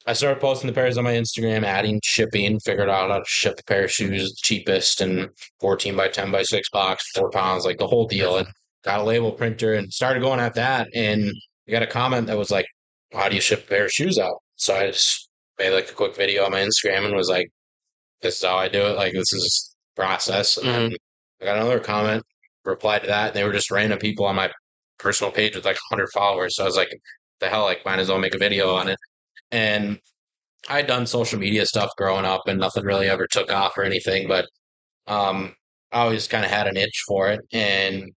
I started posting the pairs on my Instagram, adding shipping, figured out how to ship the pair of shoes cheapest, and 14 by 10 by 6 box, 4 pounds, like the whole deal. And got a label printer and started going at that. And I got a comment that was like, how do you ship a pair of shoes out? So I just made like a quick video on my Instagram and was like, this is how I do it. Like, this is process. And then I got another comment, replied to that. And they were just random people on my personal page with like 100 followers. So I was like, the hell, like, might as well make a video on it. And I'd done social media stuff growing up, and nothing really ever took off or anything, but I always kind of had an itch for it. And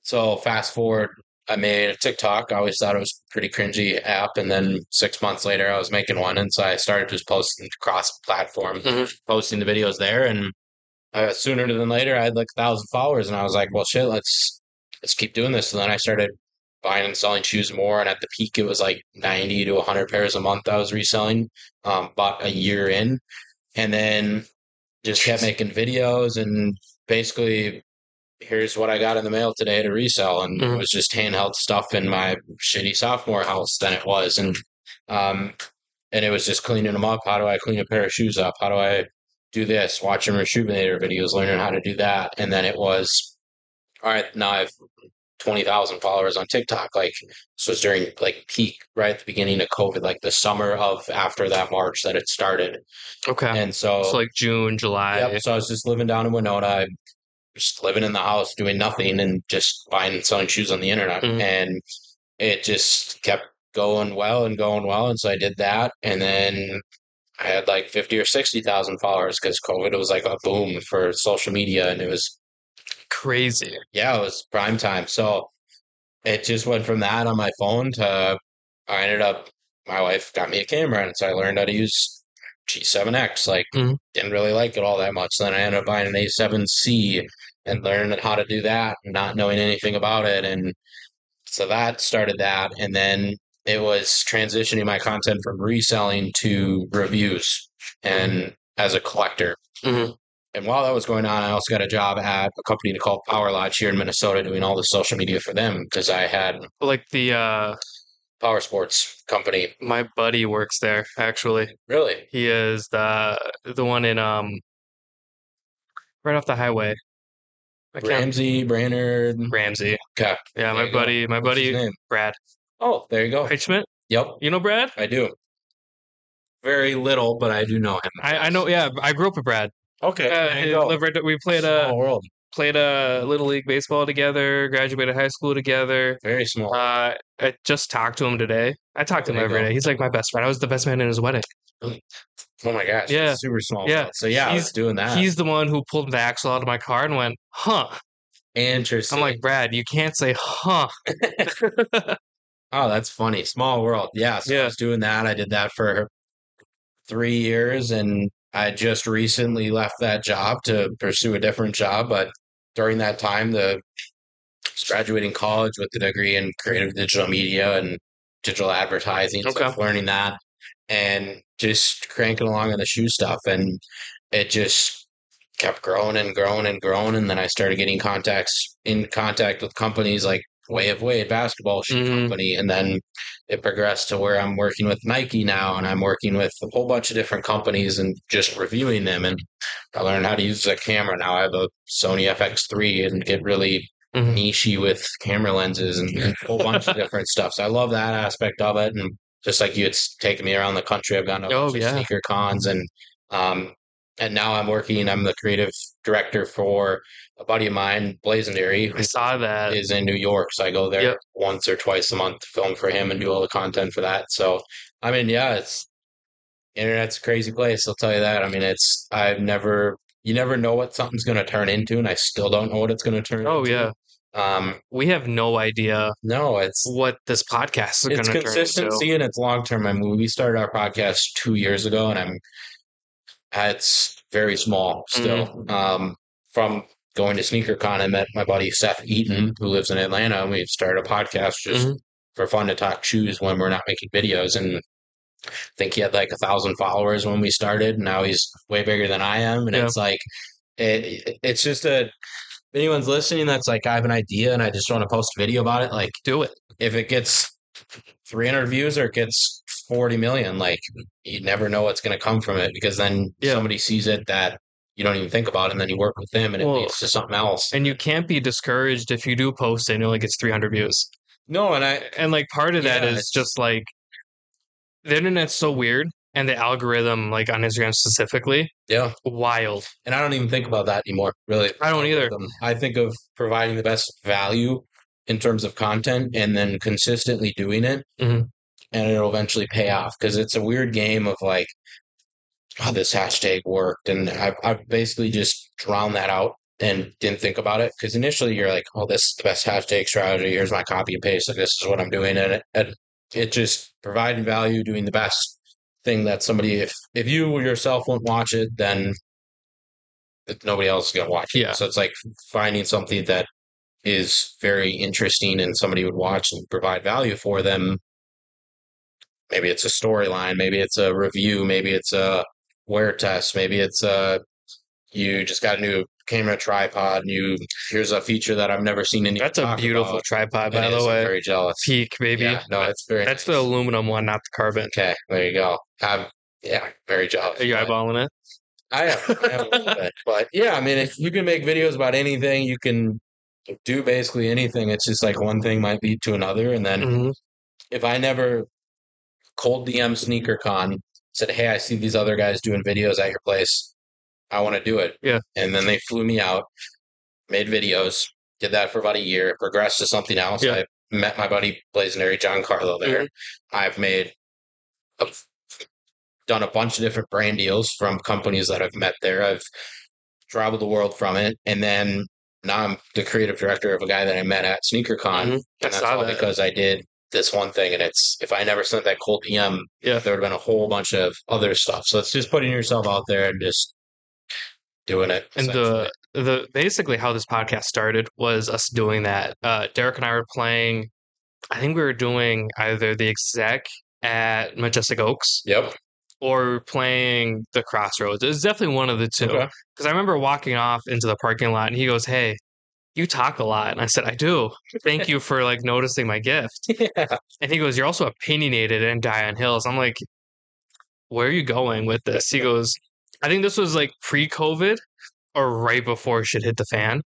so fast forward, I made a TikTok. I always thought it was a pretty cringy app, and then 6 months later, I was making one, and so I started just posting across platform, posting the videos there, and sooner than later, I had like 1,000 followers, and I was like, well, shit, let's keep doing this. And then I started buying and selling shoes more, and at the peak, it was like 90 to 100 pairs a month I was reselling, about a year in, and then just kept making videos, and basically, here's what I got in the mail today to resell. And it was just handheld stuff in my shitty sophomore house than it was. Um, and it was just cleaning them up. How do I clean a pair of shoes up? How do I do this? Watching Rejuvenator videos, learning how to do that. And then it was, all right, now I have 20,000 followers on TikTok. Like, so it's during like peak, right at the beginning of COVID, like the summer of after that March that it started. Okay. And so like June, July. Yep. So I was just living down in Winona. I just living in the house doing nothing and just buying and selling shoes on the internet. And it just kept going well and going well. And so I did that. And then I had like 50 or 60,000 followers because COVID was like a boom for social media. And it was crazy. Yeah, it was prime time. So it just went from that on my phone to I ended up, my wife got me a camera. And so I learned how to use G7X. Like, didn't really like it all that much. Then I ended up buying an A7C and learning how to do that, not knowing anything about it. And so that started that. And then it was transitioning my content from reselling to reviews and as a collector. And while that was going on, I also got a job at a company called Power Lodge here in Minnesota doing all the social media for them because I had like the power sports company. My buddy works there, actually. Really? He is the one in right off the highway. Ramsey, Brainerd. Ramsey. Okay. Yeah, my buddy, Brad. Oh, there you go. Schmidt? Yep. You know Brad? I do. Very little, but I do know him. I know, yeah. I grew up with Brad. Okay. There you go. We played a Little League baseball together, graduated high school together. Very small. I just talked to him today. I talk to him every day. He's like my best friend. I was the best man in his wedding. Oh my gosh. Yeah. Super small. Yeah. So yeah, he's doing that. He's the one who pulled the axle out of my car and went, huh. Interesting. I'm like, Brad, you can't say huh. Oh, that's funny. Small world. Yeah. So I was doing that. I did that for 3 years, and I just recently left that job to pursue a different job. But during that time, I was graduating college with a degree in creative digital media and digital advertising. So I was learning that and just cranking along on the shoe stuff. And it just kept growing and growing and growing. And then I started getting in contact with companies like Way of Wade basketball shoe company. And then it progressed to where I'm working with Nike now, and I'm working with a whole bunch of different companies and just reviewing them. And I learned how to use a camera. Now I have a Sony FX3 and get really nichey with camera lenses and a whole bunch of different stuff. So I love that aspect of it. And just like you, it's taken me around the country. I've gone to a bunch of sneaker cons, and now I'm the creative director for a buddy of mine, Blazendary. I saw that. Is in New York. So I go there once or twice a month to film for him and do all the content for that. So, I mean, yeah, internet's a crazy place. I'll tell you that. I mean, you never know what something's going to turn into, and I still don't know what it's going to turn into. Oh, yeah. We have no idea. No, it's what this podcast is going to turn into. It's consistency and it's long term. I mean, we started our podcast 2 years ago, and it's very small still. from going to SneakerCon, I met my buddy Seth Eaton, who lives in Atlanta, and we started a podcast just for fun to talk shoes when we're not making videos. And I think he had like 1,000 followers when we started. Now he's way bigger than I am, and it's like it's just a. If anyone's listening that's like, I have an idea and I just want to post a video about it, like, do it. If it gets 300 views or it gets 40 million, like, you never know what's going to come from it, because then somebody sees it that you don't even think about, and then you work with them and it leads to something else. And you can't be discouraged if you do post it and it only gets 300 views. No, and like part of that is just like the internet's so weird, and the algorithm, like on Instagram specifically, wild. And I don't even think about that anymore, really. I don't either. I think of providing the best value in terms of content and then consistently doing it, and it'll eventually pay off, because it's a weird game of like, oh, this hashtag worked, and I've basically just drowned that out and didn't think about it, because initially you're like, oh, this is the best hashtag strategy, here's my copy and paste, like, this is what I'm doing, and it just providing value, doing the best thing that somebody, if you yourself won't watch it, then nobody else is going to watch it. So it's like finding something that is very interesting and somebody would watch and provide value for them. Maybe it's a storyline, maybe it's a review, maybe it's a wear test, maybe it's you just got a new camera tripod and here's a feature that I've never seen anyone That's a beautiful tripod, by the way. I'm very jealous. Peak, baby. Yeah, no, it's very That's the aluminum one, not the carbon. Okay, there you go. Very jealous. Are you eyeballing it? I am a little bit. But yeah, I mean, if you can make videos about anything, you can do basically anything. It's just like one thing might lead to another. And then if I never cold DM SneakerCon, said, hey, I see these other guys doing videos at your place, I want to do it. Yeah. And then they flew me out, made videos, did that for about a year, progressed to something else. Yeah. I met my buddy Blazonary John Carlo there. I've done a bunch of different brand deals from companies that I've met there. I've traveled the world from it. And then now I'm the creative director of a guy that I met at SneakerCon. And that's all because I did this one thing. And if I never sent that cold DM, there would have been a whole bunch of other stuff. So it's just putting yourself out there and just doing it. And the basically how this podcast started was us doing that. Derek and I were playing, I think we were doing either the exec at Majestic Oaks. Or playing the Crossroads. It was definitely one of the two. Because I remember walking off into the parking lot and he goes, hey, you talk a lot. And I said, I do. Thank you for like noticing my gift. And he goes, you're also opinionated and die on hills. I'm like, where are you going with this? He goes, I think this was like pre-COVID or right before shit hit the fan.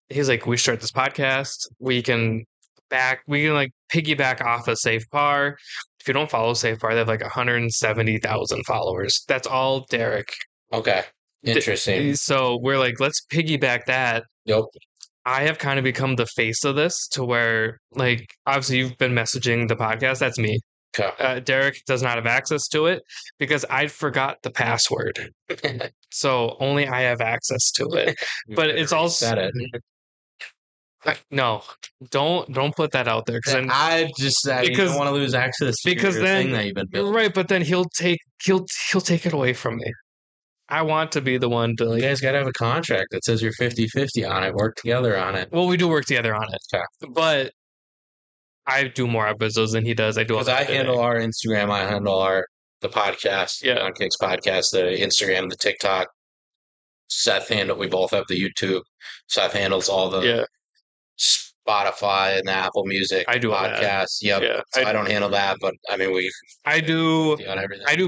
He's like, we start this podcast. We can like piggyback off of Safe Par. If you don't follow Safe Par, they have like 170,000 followers. That's all Derek. Okay. Interesting. So we're like, let's piggyback that. I have kind of become the face of this, to where, like, obviously you've been messaging the podcast. That's me. Derek does not have access to it because I forgot the password. So only I have access to it. But it's also... No, don't put that out there, because I don't want to lose access to your thing that you've been building. Right, but then he'll take it away from me. I want to be the one to, like, you guys got to have a contract that says you're 50-50 on it. Work together on it. Well, we do work together on it, but I do more episodes than he does. I handle our Instagram. I handle the podcast, Winona Kicks podcast, the Instagram, the TikTok. Seth we both have the YouTube. Seth handles all the Spotify and the Apple Music. I do podcasts. So I don't handle that, but I mean, I do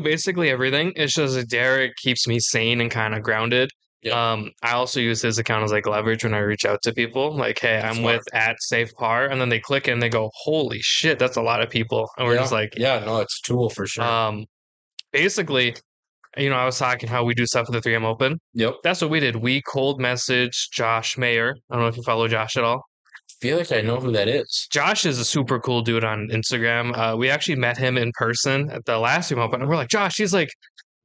basically everything. It's just that Derek keeps me sane and kind of grounded. I also use his account as like leverage when I reach out to people. Like, hey, I'm with @SafePar, and then they click and they go, holy shit, that's a lot of people. And we're just like, it's a tool for sure. Basically, I was talking how we do stuff at the 3M Open. That's what we did. We cold messaged Josh Mayer. I don't know if you follow Josh at all. I feel like I know who that is. Josh is a super cool dude on Instagram. We actually met him in person at the last 3M Open, and we're like, Josh, he's like,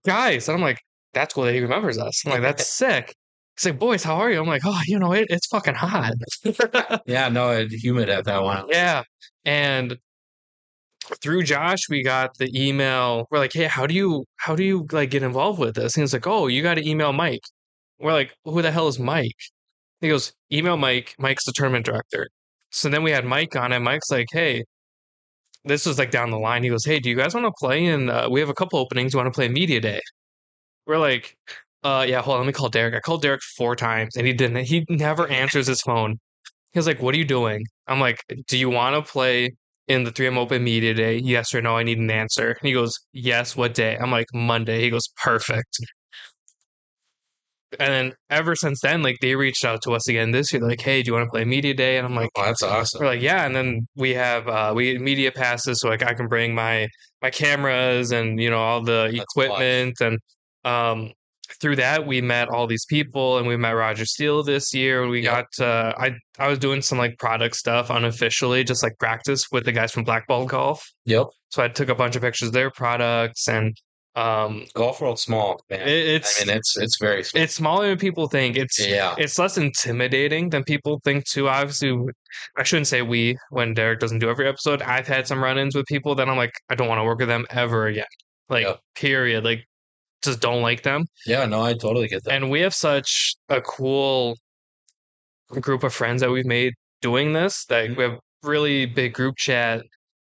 guys. And I'm like, that's cool that he remembers us. I'm like, that's sick. He's like, boys, how are you? I'm like, oh, it's fucking hot. It's humid at that one. And through Josh, we got the email. We're like, hey, how do you like get involved with this? And he's like, oh, you got to email Mike. We're like, who the hell is Mike? He goes, email Mike. Mike's the tournament director. So then we had Mike on, and Mike's like, hey, this was like down the line. He goes, hey, do you guys want to play? And we have a couple openings. Want to play Media Day? We're like, yeah, hold on, let me call Derek. I called Derek 4 times and he didn't. He never answers his phone. He was like, what are you doing? I'm like, do you want to play in the 3M Open Media Day? Yes or no? I need an answer. And he goes, yes, what day? I'm like, Monday. He goes, perfect. And then ever since then, like they reached out to us again this year. They're like, hey, do you want to play Media Day? And I'm like, Oh, that's awesome. we're like, yeah. And then we have we get media passes, so like I can bring my cameras and all the That's fun. equipment. And through that we met all these people, and we met Roger Steele this year. And we Yep. got I was doing some like product stuff unofficially, just like practice with the guys from Blackball Golf. Yep. So I took a bunch of pictures of their products. And Golf world's small, man. it's I mean, it's very small. it's smaller than people think. Yeah. It's less intimidating than people think too. Obviously, I shouldn't say we when Derek doesn't do every episode. I've had some run-ins with people that I'm like, I don't want to work with them ever again. Like, Yep. period. Like, just don't like them. Yeah, no, I totally get that. And we have such a cool group of friends that we've made doing this that we have really big group chat.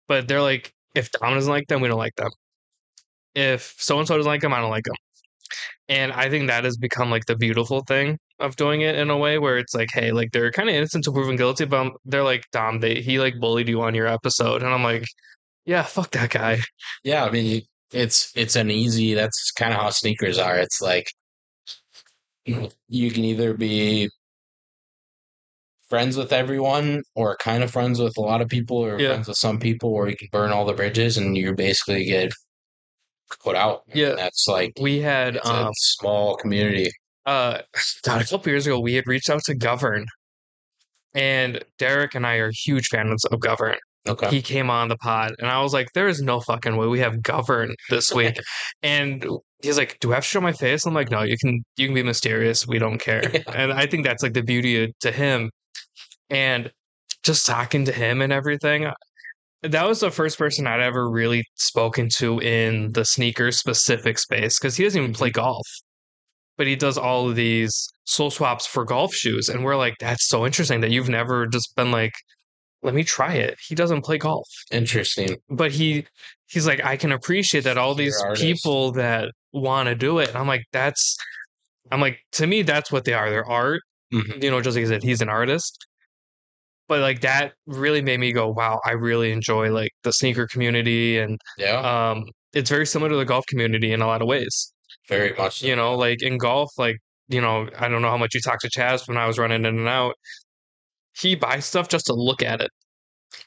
But they're like, if Dom doesn't like them, we don't like them. If so and so doesn't like them, I don't like them. And I think that has become like the beautiful thing of doing it in a way where it's like, hey, like they're kind of innocent to proven guilty, but they're like, Dom, he like bullied you on your episode. And I'm like, yeah, fuck that guy. Yeah, I mean, it's an easy. That's kind of how sneakers are. It's like you can either be friends with everyone, or kind of friends with a lot of people, or Yeah. friends with some people, or you can burn all the bridges and you basically get put out. Yeah. And that's like We had, it's a small community. God, a couple years ago, we had reached out to Govern, and Derek and I are huge fans of Govern. Okay. He came on the pod, and I was like, there is no fucking way we have Govern this week. And he's like, do I have to show my face? I'm like, no, you can be mysterious. We don't care. Yeah. And I think that's like the beauty to him. And just talking to him and everything, that was the first person I'd ever really spoken to in the sneaker specific space, because he doesn't even play golf, but he does all of these soul swaps for golf shoes. And we're like, that's so interesting that you've never just been like, let me try it. He doesn't play golf. Interesting. But he's like, I can appreciate that all these people that want to do it. And I'm like, to me, that's what they are. They're art. Mm-hmm. Just like I said, he's an artist. But like that really made me go, wow, I really enjoy like the sneaker community. And Yeah, it's very similar to the golf community in a lot of ways. very much so. Like in golf, like, I don't know how much you talked to Chaz when I was running in and out. He buys stuff just to look at it.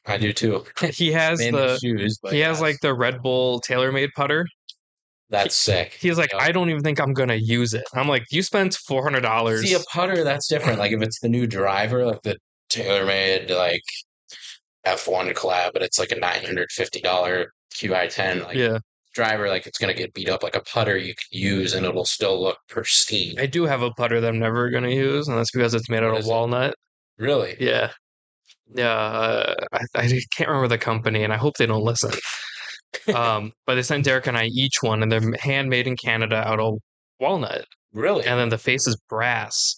I do too. He has Mainly shoes, but he has like the Red Bull TaylorMade putter. That's sick. He's like, I don't even think I'm gonna use it. I'm like, you spent $400. See, a putter, that's different. Like if it's the new driver, like the TaylorMade like F1 collab, but it's like a $950 QI10. Like Yeah, driver, like it's gonna get beat up. Like a putter you can use and it'll still look pristine. I do have a putter that I'm never gonna use, and that's because it's made out of walnut. Really? Yeah, yeah. I can't remember the company, and I hope they don't listen. But they sent Derek and I each one, and they're handmade in Canada out of walnut. Really? And then the face is brass.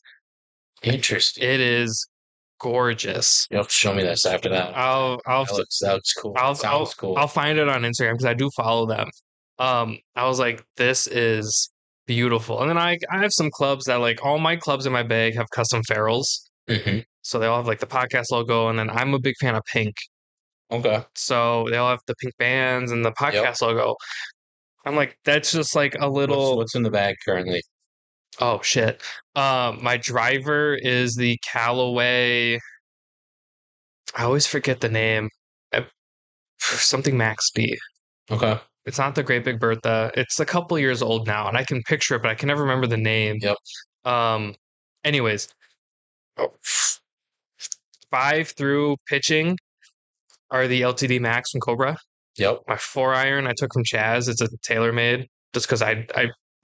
Interesting. It is gorgeous. You'll have to show me this after that. That looks cool. Sounds cool. I'll find it on Instagram because I do follow them. I was like, this is beautiful. And then I have some clubs that like all my clubs in my bag have custom ferrules. Mm-hmm. So they all have like the podcast logo, and then I'm a big fan of pink. Okay. So they all have the pink bands and the podcast logo. I'm like, that's just like a little. What's in the bag currently? Oh shit. My driver is the Callaway. I always forget the name. Something Max B. Okay. It's not the Great Big Bertha. It's a couple years old now, and I can picture it, but I can never remember the name. Yep. Anyways, 5 through pitching are the LTD Max from Cobra. Yep. My 4-iron I took from Chaz. It's a TaylorMade, just because I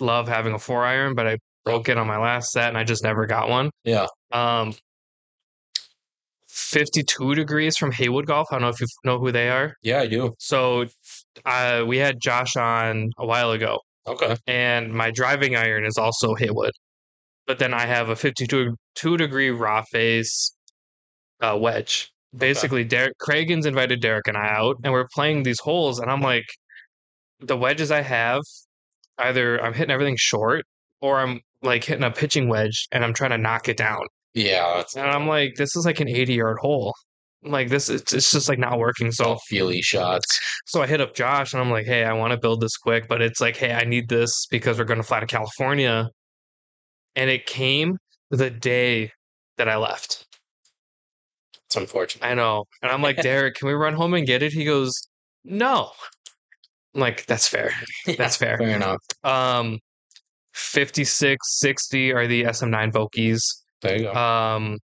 love having a 4-iron, but I broke it on my last set, and I just never got one. Yeah. 52 Degrees from Haywood Golf. I don't know if you know who they are. Yeah, I do. So we had Josh on a while ago. Okay. And my driving iron is also Haywood. but then I have a 52-degree raw face wedge. Okay. Basically, Derek Cragen's invited Derek and I out, and we're playing these holes, and I'm like, the wedges I have, either I'm hitting everything short, or I'm like hitting a pitching wedge and I'm trying to knock it down. Yeah, it's And I'm like, this is like an 80-yard hole. I'm like, this is it's just like not working. all So feely shots. I hit up Josh and I'm like, hey, I want to build this quick, but it's like, hey, I need this because we're going to fly to California. And it came the day that I left. It's unfortunate. I know. And I'm like, Derek, can we run home and get it? He goes, no. I'm like, that's fair. That's fair. Fair enough. 56, 60 are the SM9 Vokies. There you go.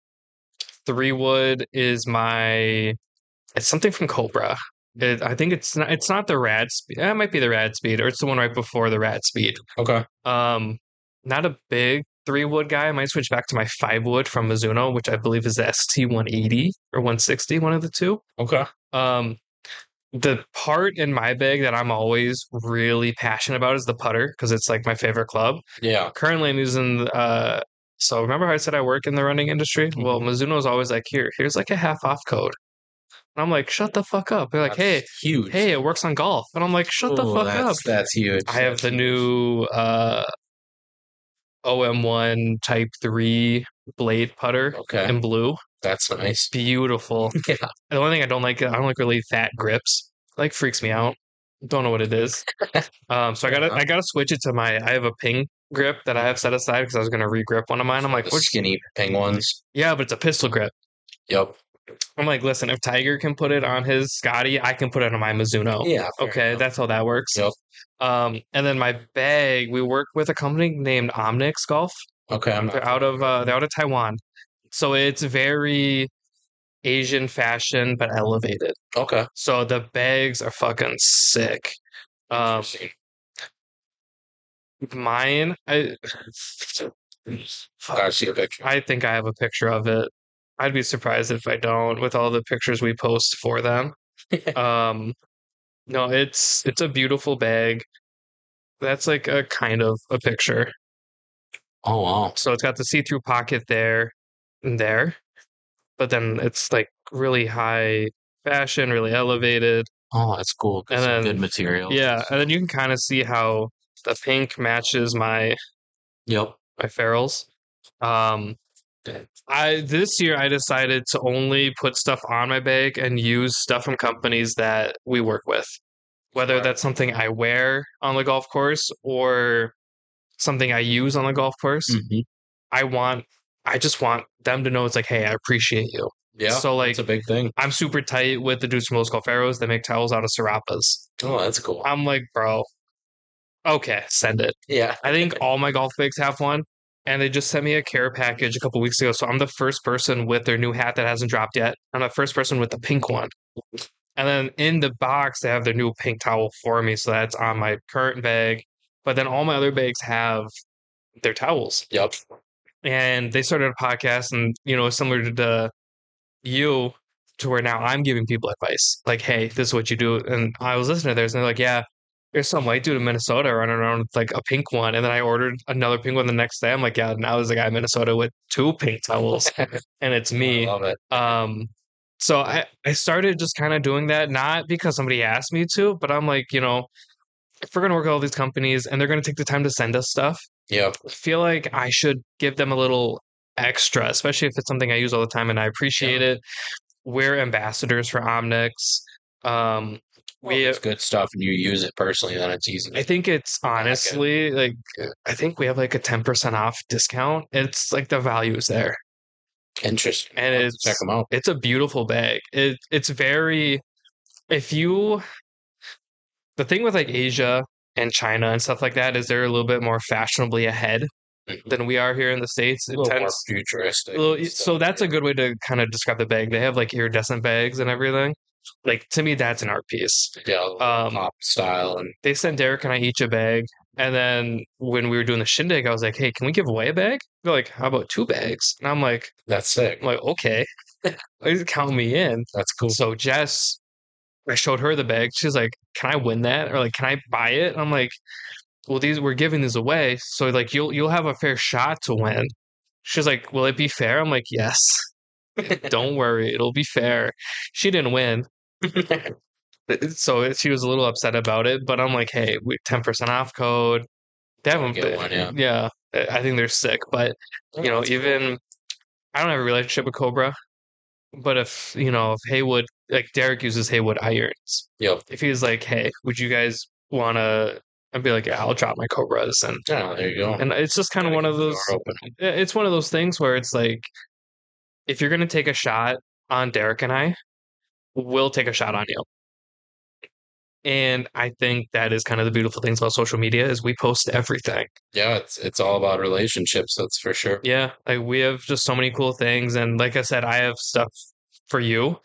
3 wood is it's something from Cobra. I think it's not the Rad Speed. It might be the Rad Speed, or it's the one right before the Rad Speed. Okay. Not a big 3 wood guy. I might switch back to my 5 wood from Mizuno, which I believe is the ST180 or 160, one of the two. Okay. The part in my bag that I'm always really passionate about is the putter because it's like my favorite club. Yeah. Currently, I'm using. So remember how I said I work in the running industry? Well, Mizuno's always like, here's like a half off code. And I'm like, shut the fuck up. They're like, That's huge. hey, it works on golf. And I'm like, shut the fuck up. That's huge. I have the new OM1 Type 3 blade putter in blue. That's nice. Beautiful. Yeah. The only thing I don't like really fat grips. Like freaks me out. Don't know what it is. So I gotta switch it to I have a ping grip that I have set aside because I was gonna re-grip one of mine. I'm like, what skinny ping ones? Yeah, but it's a pistol grip. Yep. I'm like, listen, if Tiger can put it on his Scotty, I can put it on my Mizuno. Yeah. Okay, that's how that works. Yep. And then my bag, we work with a company named Omnix Golf. Okay, they're out of Taiwan, so it's very Asian fashion but elevated. Okay. So the bags are fucking sick. Mine, Gotta see a picture. I think I have a picture of it. I'd be surprised if I don't, with all the pictures we post for them. No, it's a beautiful bag. That's like a kind of a picture. Oh wow. So it's got the see-through pocket there and there, but then it's like really high fashion, really elevated. Oh, that's cool. And then good material. Yeah, and then you can kind of see how the pink matches my ferrules. This year I decided to only put stuff on my bag and use stuff from companies that we work with. Whether that's something I wear on the golf course or something I use on the golf course. I just want them to know it's like, hey, I appreciate you. Yeah. So like, it's a big thing. I'm super tight with the dudes from Los Golf Arrows. They make towels out of Serapas. Oh, that's cool. I'm like, bro, okay, send it. Yeah. I think all my golf bags have one. And they just sent me a care package a couple weeks ago. So I'm the first person with their new hat that hasn't dropped yet. I'm the first person with the pink one. And then in the box, they have their new pink towel for me. So that's on my current bag. But then all my other bags have their towels. Yep. And they started a podcast and, similar to you, to where now I'm giving people advice. Like, hey, this is what you do. And I was listening to theirs and they're like, yeah, there's some white dude in Minnesota running around with like a pink one. And then I ordered another pink one the next day. I'm like, yeah, now there's a guy in Minnesota with 2 pink towels. And it's me. I love it. So I started just kind of doing that, not because somebody asked me to, but I'm like, if we're going to work with all these companies and they're going to take the time to send us stuff, I feel like I should give them a little extra, especially if it's something I use all the time and I appreciate it. We're ambassadors for Omnix. We have good stuff and you use it personally, then it's easy. I think it's honestly like, I think we have like a 10% off discount. It's like the value is there. Interesting. And check them out. It's a beautiful bag. It's very, the thing with like Asia and China and stuff like that is they're a little bit more fashionably ahead than we are here in the States. A little more futuristic. So that's a good way to kind of describe the bag. They have like iridescent bags and everything. Like to me, that's an art piece. Yeah, pop style. And they sent Derek and I each a bag. And then when we were doing the shindig, I was like, hey, can we give away a bag? They're like, how about 2 bags? And I'm like, that's sick. I'm like, okay. Count me in. That's cool. So Jess, I showed her the bag. She's like, can I win that? Or like, can I buy it? And I'm like, well, these we're giving these away, so like you'll have a fair shot to win. She's like, will it be fair? I'm like, yes. Don't worry, it'll be fair. She didn't win, so she was a little upset about it. But I'm like, hey, 10% off code. They I'll haven't, get one, yeah. yeah. I think they're sick, but even I don't have a relationship with Cobra. But if Haywood, like Derek uses Haywood irons, Yep. if he's like, hey, would you guys want to? I'd be like, yeah, I'll drop my Cobras, and Oh, there you go. it's just kind of one of those. It's one of those things where it's like, if you're gonna take a shot on Derek and I, we'll take a shot on you. And I think that is kind of the beautiful things about social media is we post everything. Yeah, it's all about relationships, that's for sure. Yeah, like we have just so many cool things, and like I said, I have stuff for you.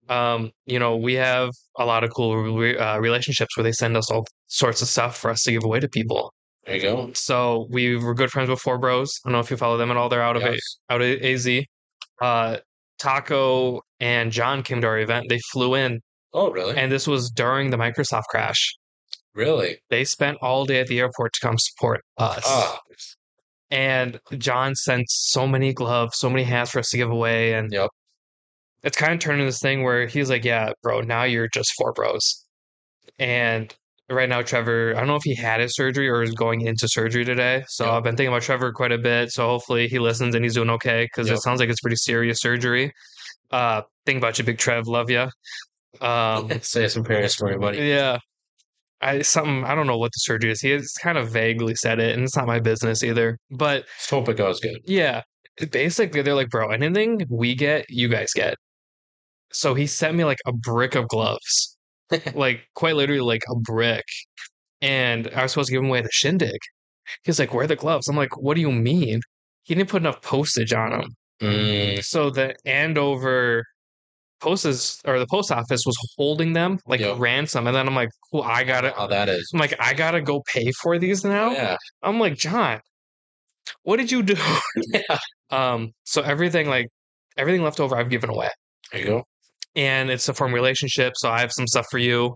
We have a lot of cool relationships where they send us all sorts of stuff for us to give away to people. There you go. So we were good friends with Four Bros. I don't know if you follow them at all. They're out of AZ. Taco and John came to our event. They flew in. Oh, really? And this was during the Microsoft crash. Really? They spent all day at the airport to come support us. Oh. And John sent so many gloves, so many hats for us to give away. And yep. It's kind of turning this thing where he's like, yeah, bro, now you're just Four Bros. And right now, Trevor, I don't know if he had his surgery or is going into surgery today. So I've been thinking about Trevor quite a bit. So hopefully he listens and he's doing okay because it sounds like it's pretty serious surgery. Think about you, Big Trev. Love you. Say some prayers for you, buddy. Yeah. I don't know what the surgery is. He has kind of vaguely said it, and it's not my business either. But just hope it goes good. Yeah. Basically, they're like, bro, anything we get, you guys get. So he sent me like a brick of gloves. Like quite literally like a brick. And I was supposed to give him away at the shindig. He's like, where are the gloves? I'm like, what do you mean? He didn't put enough postage on them. So the Andover the post office was holding them like ransom. And then I'm like, cool, I gotta how that is. I'm like, I gotta go pay for these now. Yeah. I'm like, John, what did you do? So everything left over I've given away. There you go. And it's a firm relationship, so I have some stuff for you.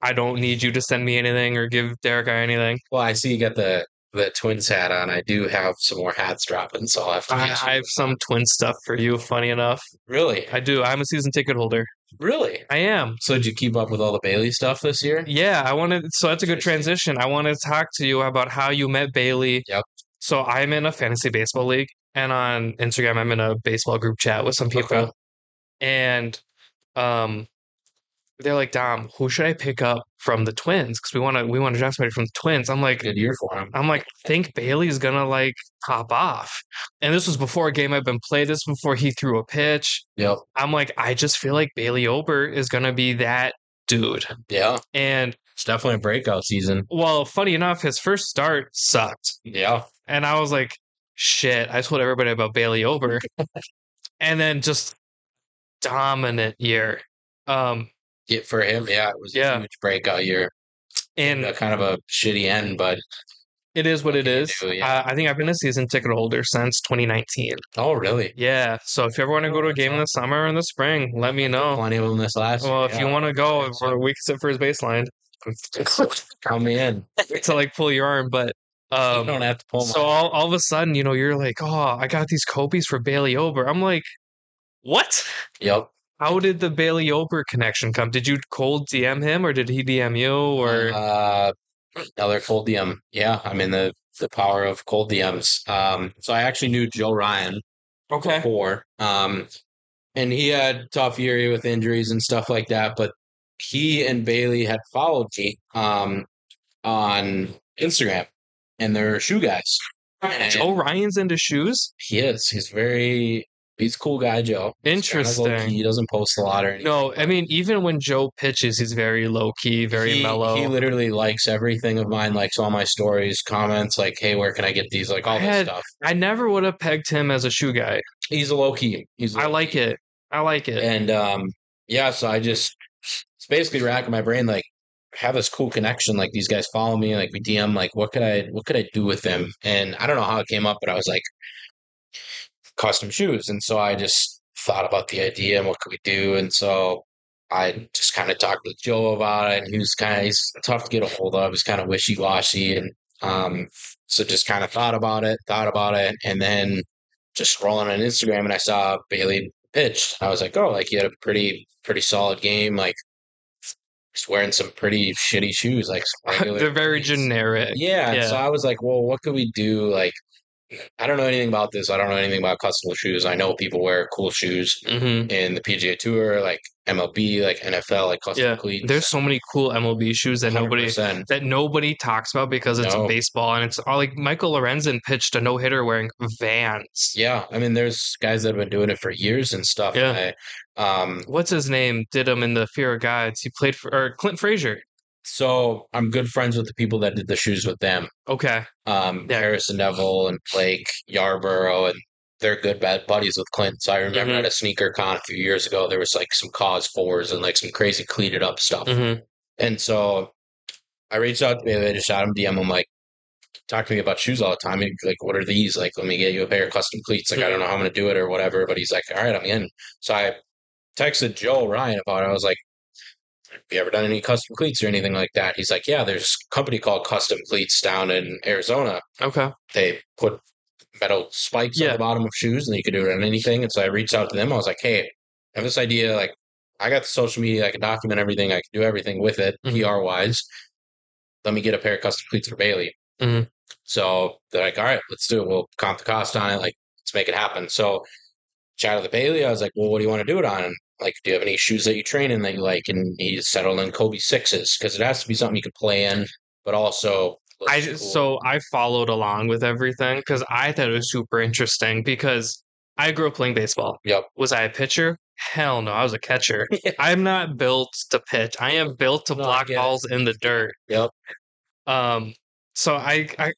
I don't need you to send me anything or give Derek anything. Well, I see you got the Twins hat on. I do have some more hats dropping, so I'll have to. I have some twin stuff for you. Funny enough, really, I do. I'm a season ticket holder. Really, I am. So did you keep up with all the Bailey stuff this year? Yeah, I wanted. So that's a good transition. I want to talk to you about how you met Bailey. Yep. So I'm in a fantasy baseball league, and on Instagram, I'm in a baseball group chat with some people, and they're like, Dom, who should I pick up from the Twins? Because we want to draft somebody from the Twins. I'm like, good year for him. I'm like, think Bailey's gonna like pop off. And this was before a game I've been played. This before he threw a pitch. Yep. I'm like, I just feel like Bailey Ober is gonna be that dude. Yeah. And it's definitely a breakout season. Well, funny enough, his first start sucked. Yeah. And I was like, shit, I told everybody about Bailey Ober. And then just dominant year. For him, it was a huge breakout year. And kind of a shitty end, but it is what it is. I think I've been a season ticket holder since 2019. Oh, really? Yeah. So if you ever want to go to a game in the summer or in the spring, let me know. Plenty of them this last year. Well, if you want to go, we can sit for his baseline. Count me in. To like pull your arm, but you don't have to pull. So all of a sudden, you're like, oh, I got these Kobe's for Bailey Ober. I'm like, what? Yep. How did the Bailey Ober connection come? Did you cold DM him or did he DM you or another cold DM? Yeah, I mean the power of cold DMs. So I actually knew Joe Ryan before. And he had a tough year with injuries and stuff like that, but he and Bailey had followed me on Instagram and they're shoe guys. And Joe Ryan's into shoes? He is. He's a cool guy, Joe. Interesting. Kind of he doesn't post a lot or anything. No, I mean, even when Joe pitches, he's very low key, very mellow. He literally likes everything of mine, likes all my stories, comments, like, hey, where can I get these? Like all this stuff. I never would have pegged him as a shoe guy. He's a low key. I like it. And so I just it's basically racking my brain, like, have this cool connection. Like these guys follow me, like we DM, like what could I do with them? And I don't know how it came up, but I was like, custom shoes. And so I just thought about the idea and what could we do. And so I just kind of talked with Joe about it. And he's tough to get a hold of. He's kind of wishy-washy. And So just kind of thought about it, and then just scrolling on Instagram, and I saw Bailey pitch. I was like, oh, like he had a pretty solid game. Like just wearing some pretty shitty shoes, like some regular They're very cleats. generic. Yeah, and so Yeah. I was like, well, what could we do? Like, I don't know anything about this. I don't know anything about custom shoes. I know people wear cool shoes Hmm. in the PGA Tour, like MLB, like NFL, like custom Yeah. cleats. There's so many cool MLB shoes that 100%. nobody talks about because it's No. baseball, and it's all like Michael Lorenzen pitched a no-hitter wearing Vans. Yeah, I mean, there's guys that have been doing it for years and stuff. Yeah. Um, What's his name? Did him in the Fear of Gods. He played for or Clint Frazier. so I'm good friends with the people that did the shoes with them. Okay. Yeah. Harrison Neville and Blake Yarborough, and they're good bad buddies with Clint. So I remember at Hmm. a sneaker con a few years ago, there was like some cause fours and like some crazy cleated up stuff. Hmm. And so I reached out to him, I just shot him DM. I'm like, talk to me about shoes all the time. And like, what are these? Like, let me get you a pair of custom cleats. Like, I don't know how I'm gonna do it or whatever. But he's like, all right, I'm in. So I texted Joe Ryan about it. I was like, have you ever done any custom cleats or anything like that? He's like, yeah, there's a company called Custom Cleats down in Arizona. Okay. They put metal spikes on Yeah. the bottom of shoes and you could do it on anything. And so I reached out to them. I was like, hey, I have this idea. Like, I got the social media. I can document everything. I can do everything with it, Hmm. PR wise. Let me get a pair of custom cleats for Bailey. Hmm. So they're like, all right, let's do it. We'll comp the cost on it. Like, let's make it happen. So chatted with Bailey. I was like, well, what do you want to do it on? And like, do you have any shoes that you train in that you like? And he settled in Kobe sixes because it has to be something you could play in, but also looks cool. So I followed along with everything because I thought it was super interesting because I grew up playing baseball. Yep. Was I a pitcher? Hell no, I was a catcher. I'm not built to pitch. I am built to block balls in the dirt. Yep. So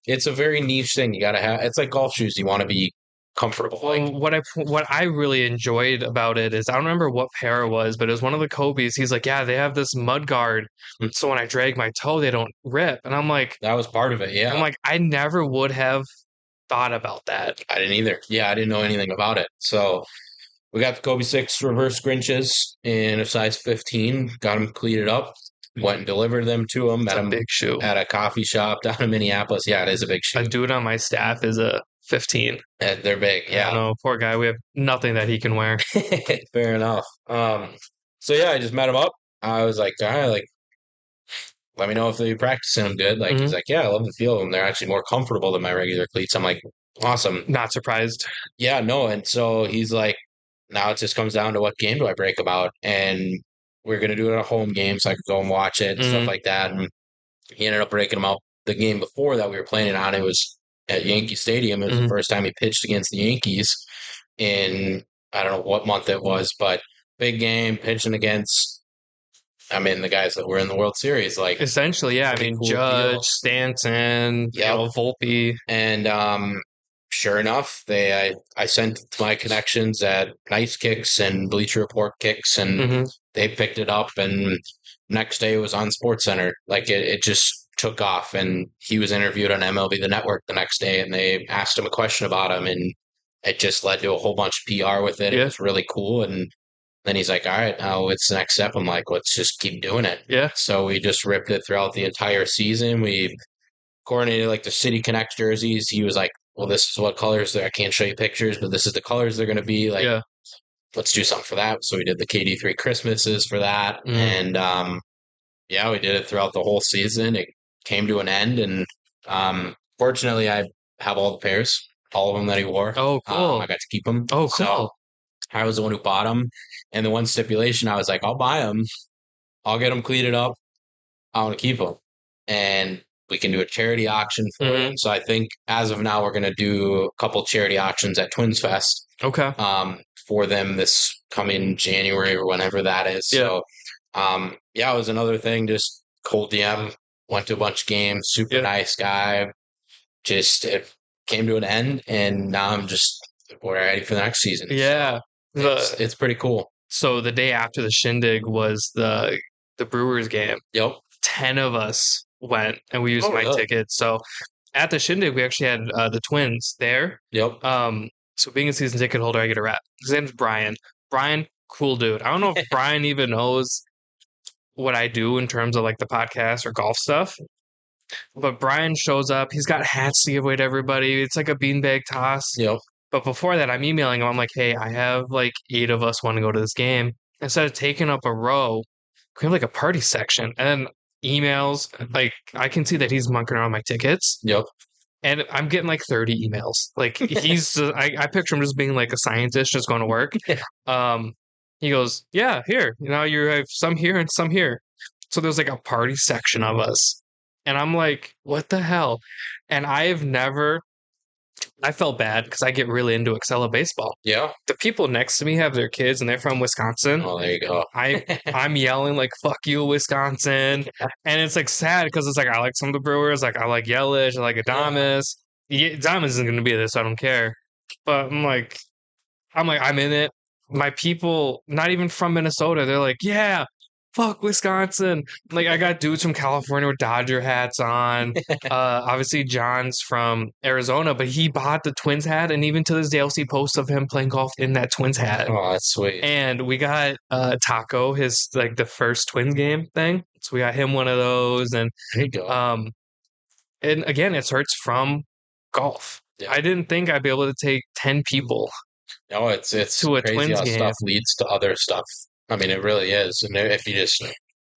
it's a very niche thing. You gotta have. It's like golf shoes. You want to be comfortable. Well, what I really enjoyed about it is I don't remember what pair it was, but it was one of the Kobe's. He's like, yeah, they have this mud guard, so when I drag my toe, they don't rip. And I'm like, that was part of it. Yeah. I'm like, I never would have thought about that. I didn't either. Yeah, I didn't know anything about it. So we got the Kobe 6 reverse Grinches in a size 15. Got them cleated up. Went and delivered them to him. Met him big shoe at a coffee shop down in Minneapolis. Yeah, it is a big shoe. A dude on my staff is a 15. They're big. Yeah. I know, poor guy. We have nothing that he can wear. Fair enough. So yeah, I just met him up. I was like, all right, like, let me know if you're practicing them good. Like, he's like, yeah, I love the feel of them. They're actually more comfortable than my regular cleats. I'm like, awesome. Not surprised. Yeah, no. And so he's like, now it just comes down to what game do I break them out? And we're going to do it at a home game so I could go and watch it and stuff like that. And he ended up breaking them out. The game before that we were playing it on, it was at Yankee Stadium. It was the first time he pitched against the Yankees in, I don't know what month it was, but big game, pitching against, I mean, the guys that were in the World Series. Like, essentially, yeah. I mean, cool Judge, deal. Stanton, Volpe. And sure enough, I sent my connections at Nice Kicks and Bleacher Report Kicks, and they picked it up. And next day it was on SportsCenter. Like it just took off, and he was interviewed on MLB The Network the next day, and they asked him a question about him, and it just led to a whole bunch of PR with it. Yeah. It was really cool, and then he's like, all right, now it's the next step. I'm like, let's just keep doing it. Yeah. So we just ripped it throughout the entire season. We coordinated like the City Connect jerseys. He was like, well, this is what colors I can't show you pictures, but this is the colors they're going to be. Like, let's do something for that. So we did the KD3 Christmases for that. And yeah, we did it throughout the whole season. It came to an end. And fortunately, I have all the pairs, all of them that he wore. Oh, cool. I got to keep them. Oh, cool. So I was the one who bought them. And the one stipulation, I was like, I'll buy them. I'll get them cleated up. I want to keep them. And we can do a charity auction for them. So I think as of now, we're going to do a couple charity auctions at Twins Fest. Okay. For them this coming January or whenever that is. Yeah. So, yeah, it was another thing. Just cold DM, went to a bunch of games, super nice guy. Just it came to an end, and now we're ready for the next season. Yeah. So it's pretty cool. So the day after the shindig was the Brewers game. Yep. 10 of us went, and we used my ticket. So at the shindig, we actually had the Twins there. Yep. So being a season ticket holder, I get a rep. His name's Brian. Brian, cool dude. I don't know if Brian even knows what I do in terms of like the podcast or golf stuff. But Brian shows up. He's got hats to give away to everybody. It's like a beanbag toss. Yep. But before that, I'm emailing him. I'm like, hey, I have like 8 of us want to go to this game. Instead of taking up a row, we have like a party section. And then emails, like I can see that he's monkeying around my tickets. Yep. And I'm getting like 30 emails. Like I picture him just being like a scientist just going to work. Um, he goes, yeah, here, you have some here and some here. So there's like a party section of us. And I'm like, what the hell? And I felt bad because I get really into Excella baseball. Yeah. The people next to me have their kids and they're from Wisconsin. Oh, there you go. I'm yelling like "fuck you, Wisconsin," and it's like sad because it's like I like some of the Brewers, like I like Yelich, I like Adames. Yeah, Adames isn't going to be there, so I don't care. But I'm in it. My people, not even from Minnesota, they're like, yeah, fuck Wisconsin. Like I got dudes from California with Dodger hats on. Obviously John's from Arizona, but he bought the Twins hat, and even to this day, I'll see posts of him playing golf in that Twins hat. Oh, that's sweet. And we got Taco, his like the first Twins game thing. So we got him one of those, and There you go. and again, it starts from golf. Yeah. I didn't think I'd be able to take 10 people. No, it's to a crazy Twins how game. stuff leads to other stuff. I mean, it really is. And if you just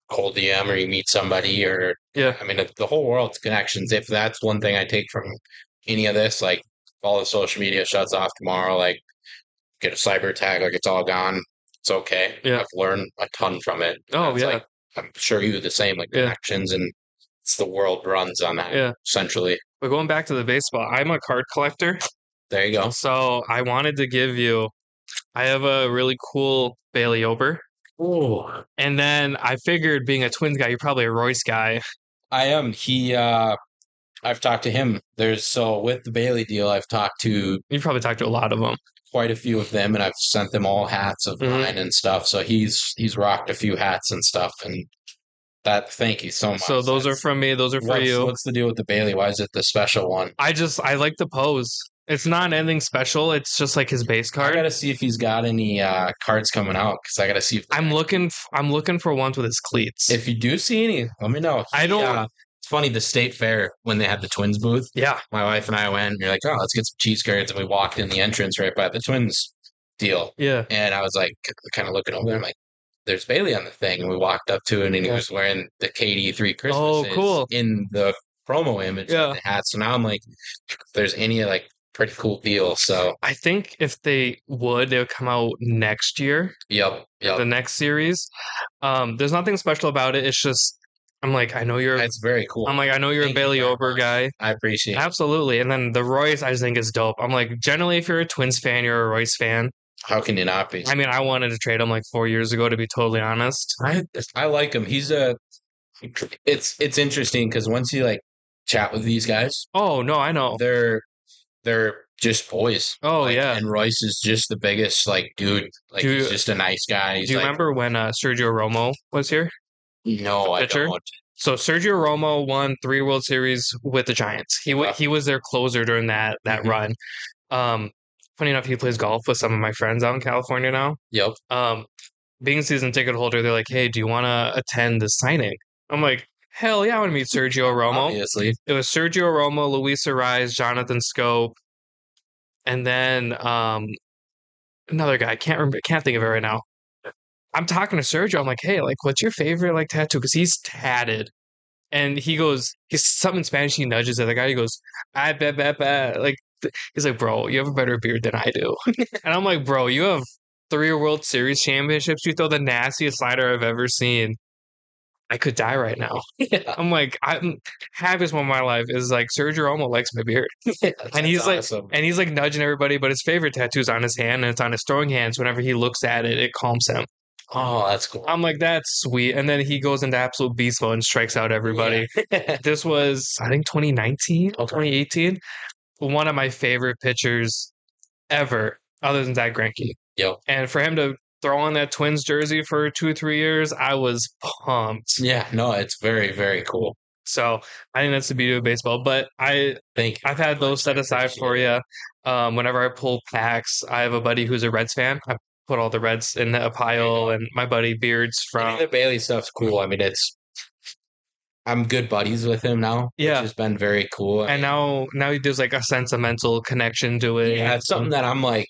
cold DM or you meet somebody, or Yeah. I mean, the whole world's connections. If that's one thing I take from any of this, like all the social media shuts off tomorrow, like get a cyber attack, like it's all gone. It's okay. Yeah. I've learned a ton from it. Oh, It's yeah. like, I'm sure you do the same, like Yeah. connections, and it's the world runs on that. Yeah. Essentially. But going back to the baseball, I'm a card collector. There you go. So I wanted to give you, I have a really cool Bailey Ober. Oh, And then I figured being a Twins guy, you're probably a Royce guy. I am. I've talked to him. With the Bailey deal, I've talked to You probably talked to a lot of them. quite a few of them, and I've sent them all hats of mine and stuff. So he's rocked a few hats and stuff, and thank you so much. So those are from me. Those are for you. What's the deal with the Bailey? Why is it the special one? I like the pose. It's not anything special. It's just like his base I card. gotta see if he's got any cards coming out, because I gotta see if I'm looking for ones with his cleats. if you do see any, let me know. I don't. It's funny, the state fair when they had the Twins booth. Yeah. My wife and I went, and you're like, oh, let's get some cheese curds, and we walked in the entrance right by the Twins deal. Yeah. And I was like, kind of looking over there. I'm like, there's Bailey on the thing. And we walked up to it, and he was wearing the KD3 Christmases cool. in the promo image of the hat. So now I'm like, if there's any like pretty cool deal. So I think if they would come out next year. Yep. The next series. There's nothing special about it. It's just I'm like, I know you're. That's very cool. I'm like, I know you're a Bailey Ober guy. I appreciate it. Absolutely. And then the Royce, I just think is dope. I'm like, generally, if you're a Twins fan, you're a Royce fan. How can you not be? I mean, I wanted to trade him like 4 years ago, to be totally honest. I like him. It's interesting because once you like chat with these guys, oh no, I know they're just boys. Oh yeah, and Royce is just the biggest like dude. Like he's just a nice guy. Do you remember when Sergio Romo was here? No, I don't. So Sergio Romo won 3 World Series with the Giants. He was their closer during that run. Funny enough, he plays golf with some of my friends out in California now. Yep. Being a season ticket holder, they're like, "Hey, do you want to attend the signing?" I'm like, "Hell yeah, I want to meet Sergio Romo." Obviously, it was Sergio Romo, Luis Ariz, Jonathan Scope, and then another guy. I can't think of it right now. I'm talking to Sergio. I'm like, "Hey, like, what's your favorite like tattoo?" Because he's tatted. And he's something in Spanish. He nudges at the guy. He goes, "I bet." Like he's like, "Bro, you have a better beard than I do." And I'm like, "Bro, you have 3 World Series championships. You throw the nastiest slider I've ever seen. I could die right now." Yeah. I'm like, I'm happiest moment of my life is like Sergio Romo likes my beard, and he's awesome. Like nudging everybody. But his favorite tattoo's on his hand, and it's on his throwing hands. Whenever he looks at it, it calms him. Oh, that's cool. I'm like, that's sweet. And then he goes into absolute beast mode and strikes out everybody. Yeah. This was, I think, 2019 or 2018. One of my favorite pitchers ever, other than Zach Greinke. Yep. And for him to throw on that Twins jersey for 2 or 3 years, I was pumped. Yeah, no, it's very, very cool. So I think that's the beauty of baseball. But I've had those set aside for you. Whenever I pull packs, I have a buddy who's a Reds fan. I put all the Reds in a pile, and my buddy Beards from the Bailey stuff's cool. I mean, I'm good buddies with him now, which Yeah. has been very cool. I And mean, now there's like a sentimental connection to it. yeah, it's something that I'm like,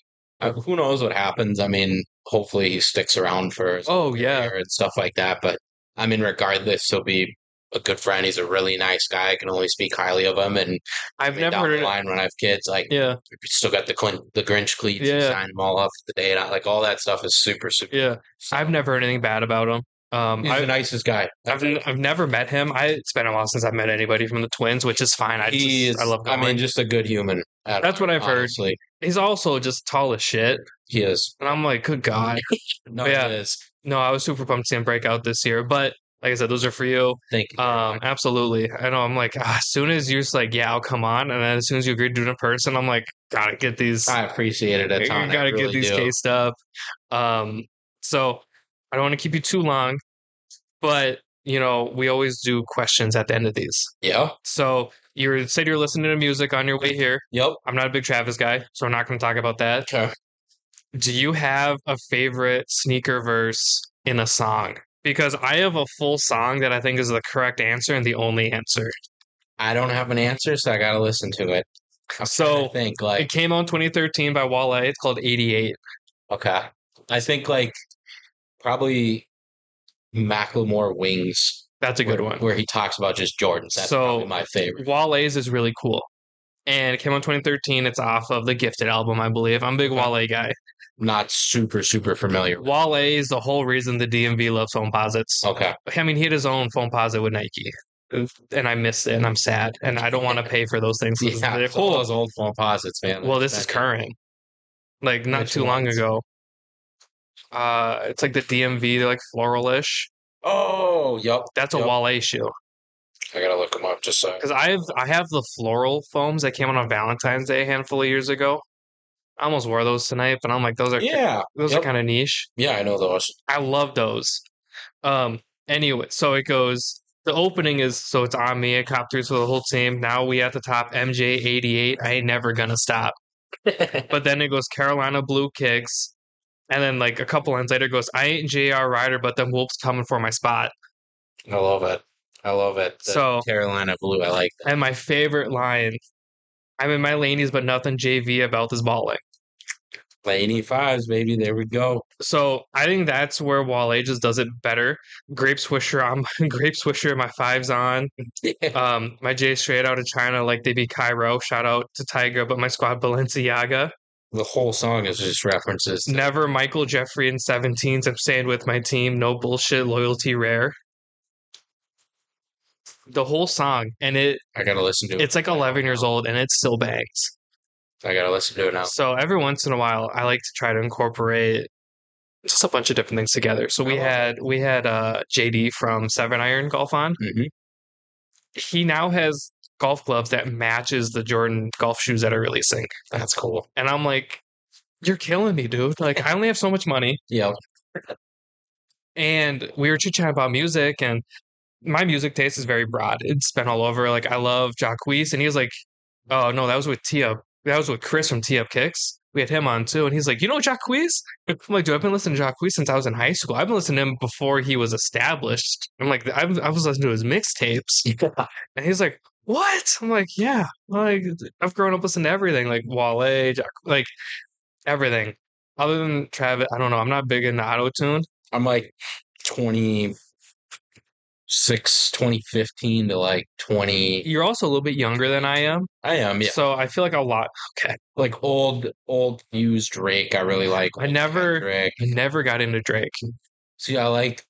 who knows what happens? I mean, hopefully he sticks around for his whole Oh yeah. career and stuff like that. But I mean, regardless, he'll be a good friend. He's a really nice guy. I can only speak highly of him. And I I've mean, never down the heard it. line when I have kids, like Yeah. we still got the Grinch cleats. He Yeah. signed them all up the day, and like all that stuff is super, super Yeah. cool. I've So never heard anything bad about him. he's the nicest guy. I've never met him. It's been a while since I've met anybody from the Twins, which is fine. I love I mean, going. just a good human at That's what heart, I've heard. honestly. He's also just tall as shit. He is. And I'm like, good God. No, But he yeah, is. no, I was super pumped to see him break out this year. But like I said, those are for you. Thank you very much. Absolutely. I know. I'm like, as soon as you're just like, yeah, I'll come on, and then as soon as you agree to do it in person, I'm like, gotta get these. I appreciate it a ton. I Gotta get really these do. cased up. So I don't want to keep you too long, but we always do questions at the end of these. Yeah. So you said you're listening to music on your way here. Yep. I'm not a big Travis guy, so we're not going to talk about that. Okay. Do you have a favorite sneaker verse in a song? Because I have a full song that I think is the correct answer and the only answer. I don't have an answer, so I gotta listen to it. So I think it like came out in 2013 by Wale. It's called 88. okay. I think like probably Macklemore Wings. That's a good one. Where he talks about just Jordans. That's probably my favorite. Wale's is really cool. And it came out in 2013. It's off of the Gifted album, I believe. I'm a big Wale guy. Not super, super familiar. Wale is the whole reason the DMV loves phone posits. Okay. I mean, he had his own phone posit with Nike. And I missed it, and I'm sad, and I don't want to pay for those things. Yeah, all those old phone posits, man. Well, this is current, like not too long ago. It's like the DMV, they're like floralish. Oh, yep. That's a Wale shoe. I gotta look them up just so. Because I have the floral foams that came out on Valentine's Day a handful of years ago. I almost wore those tonight, but I'm like, those are kind of niche. Yeah, I know those. I love those. Anyway, so it goes. The opening is so it's on me. I cop through for the whole team. Now we at the top. MJ 88. I ain't never gonna stop. But then it goes Carolina Blue Kicks, and then like a couple lines later it goes I ain't JR Ryder, but them Wolves coming for my spot. I love it. I love it. So Carolina Blue, I like that. And my favorite line, I'm in my lanies, but nothing JV about this balling. Laney fives, baby. There we go. So I think that's where Wale just does it better. Grape Swisher, Grape Swisher, my fives on. My J straight out of China, like they be Cairo. Shout out to Tiger, but my squad Balenciaga. The whole song is just references. Never Michael Jeffrey in 17s. I'm staying with my team. No bullshit. Loyalty rare. The whole song, and I gotta listen to it. It's like 11 years old, and it still bangs. I gotta listen to it now. So every once in a while, I like to try to incorporate just a bunch of different things together. So we had JD from Seven Iron Golf on. Mm-hmm. He now has golf gloves that matches the Jordan golf shoes that are releasing. That's cool. And I'm like, you're killing me, dude. Like I only have so much money. Yeah. And we were chit-chatting about music, and my music taste is very broad. It's been all over. Like I love Jacquees, and he was like, "Oh no, that was with Tia. That was with Chris from Tia Kicks. We had him on too." And he's like, "You know Jacquees?" I'm like, "Dude, I've been listening to Jacquees since I was in high school. I've been listening to him before he was established." I'm like, I was listening to his mixtapes, and he's like, "What?" I'm like, "Yeah, like I've grown up listening to everything, like Wale, like everything." Other than Travis, I don't know. I'm not big into auto tune. I'm like 2015 to like 20. You're also a little bit younger than I am. I am, yeah. So I feel like a lot. Okay. Like old used Drake, I really like. I never got into Drake. See, I like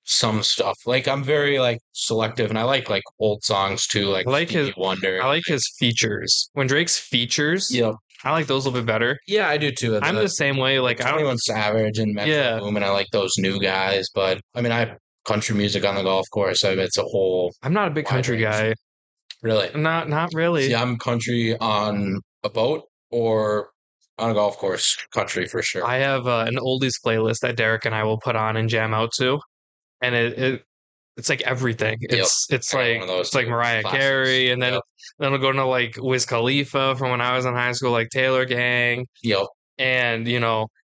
some stuff. Like I'm very like selective, and I like old songs too, like his Wonder. I like his features. When Drake's features, yep. I like those a little bit better. Yeah, I do too. I'm the same way. Like 21 Savage and Metro Boom, and I like those new guys. But I mean, I country music on the golf course. I mean, it's a whole. I'm not a big country guy. Really? Not really. See, I'm country on a boat or on a golf course. Country for sure. I have an oldies playlist that Derek and I will put on and jam out to, and it's like everything. It's like Mariah Carey, and then it'll go into like Wiz Khalifa from when I was in high school, like Taylor Gang. Yep. And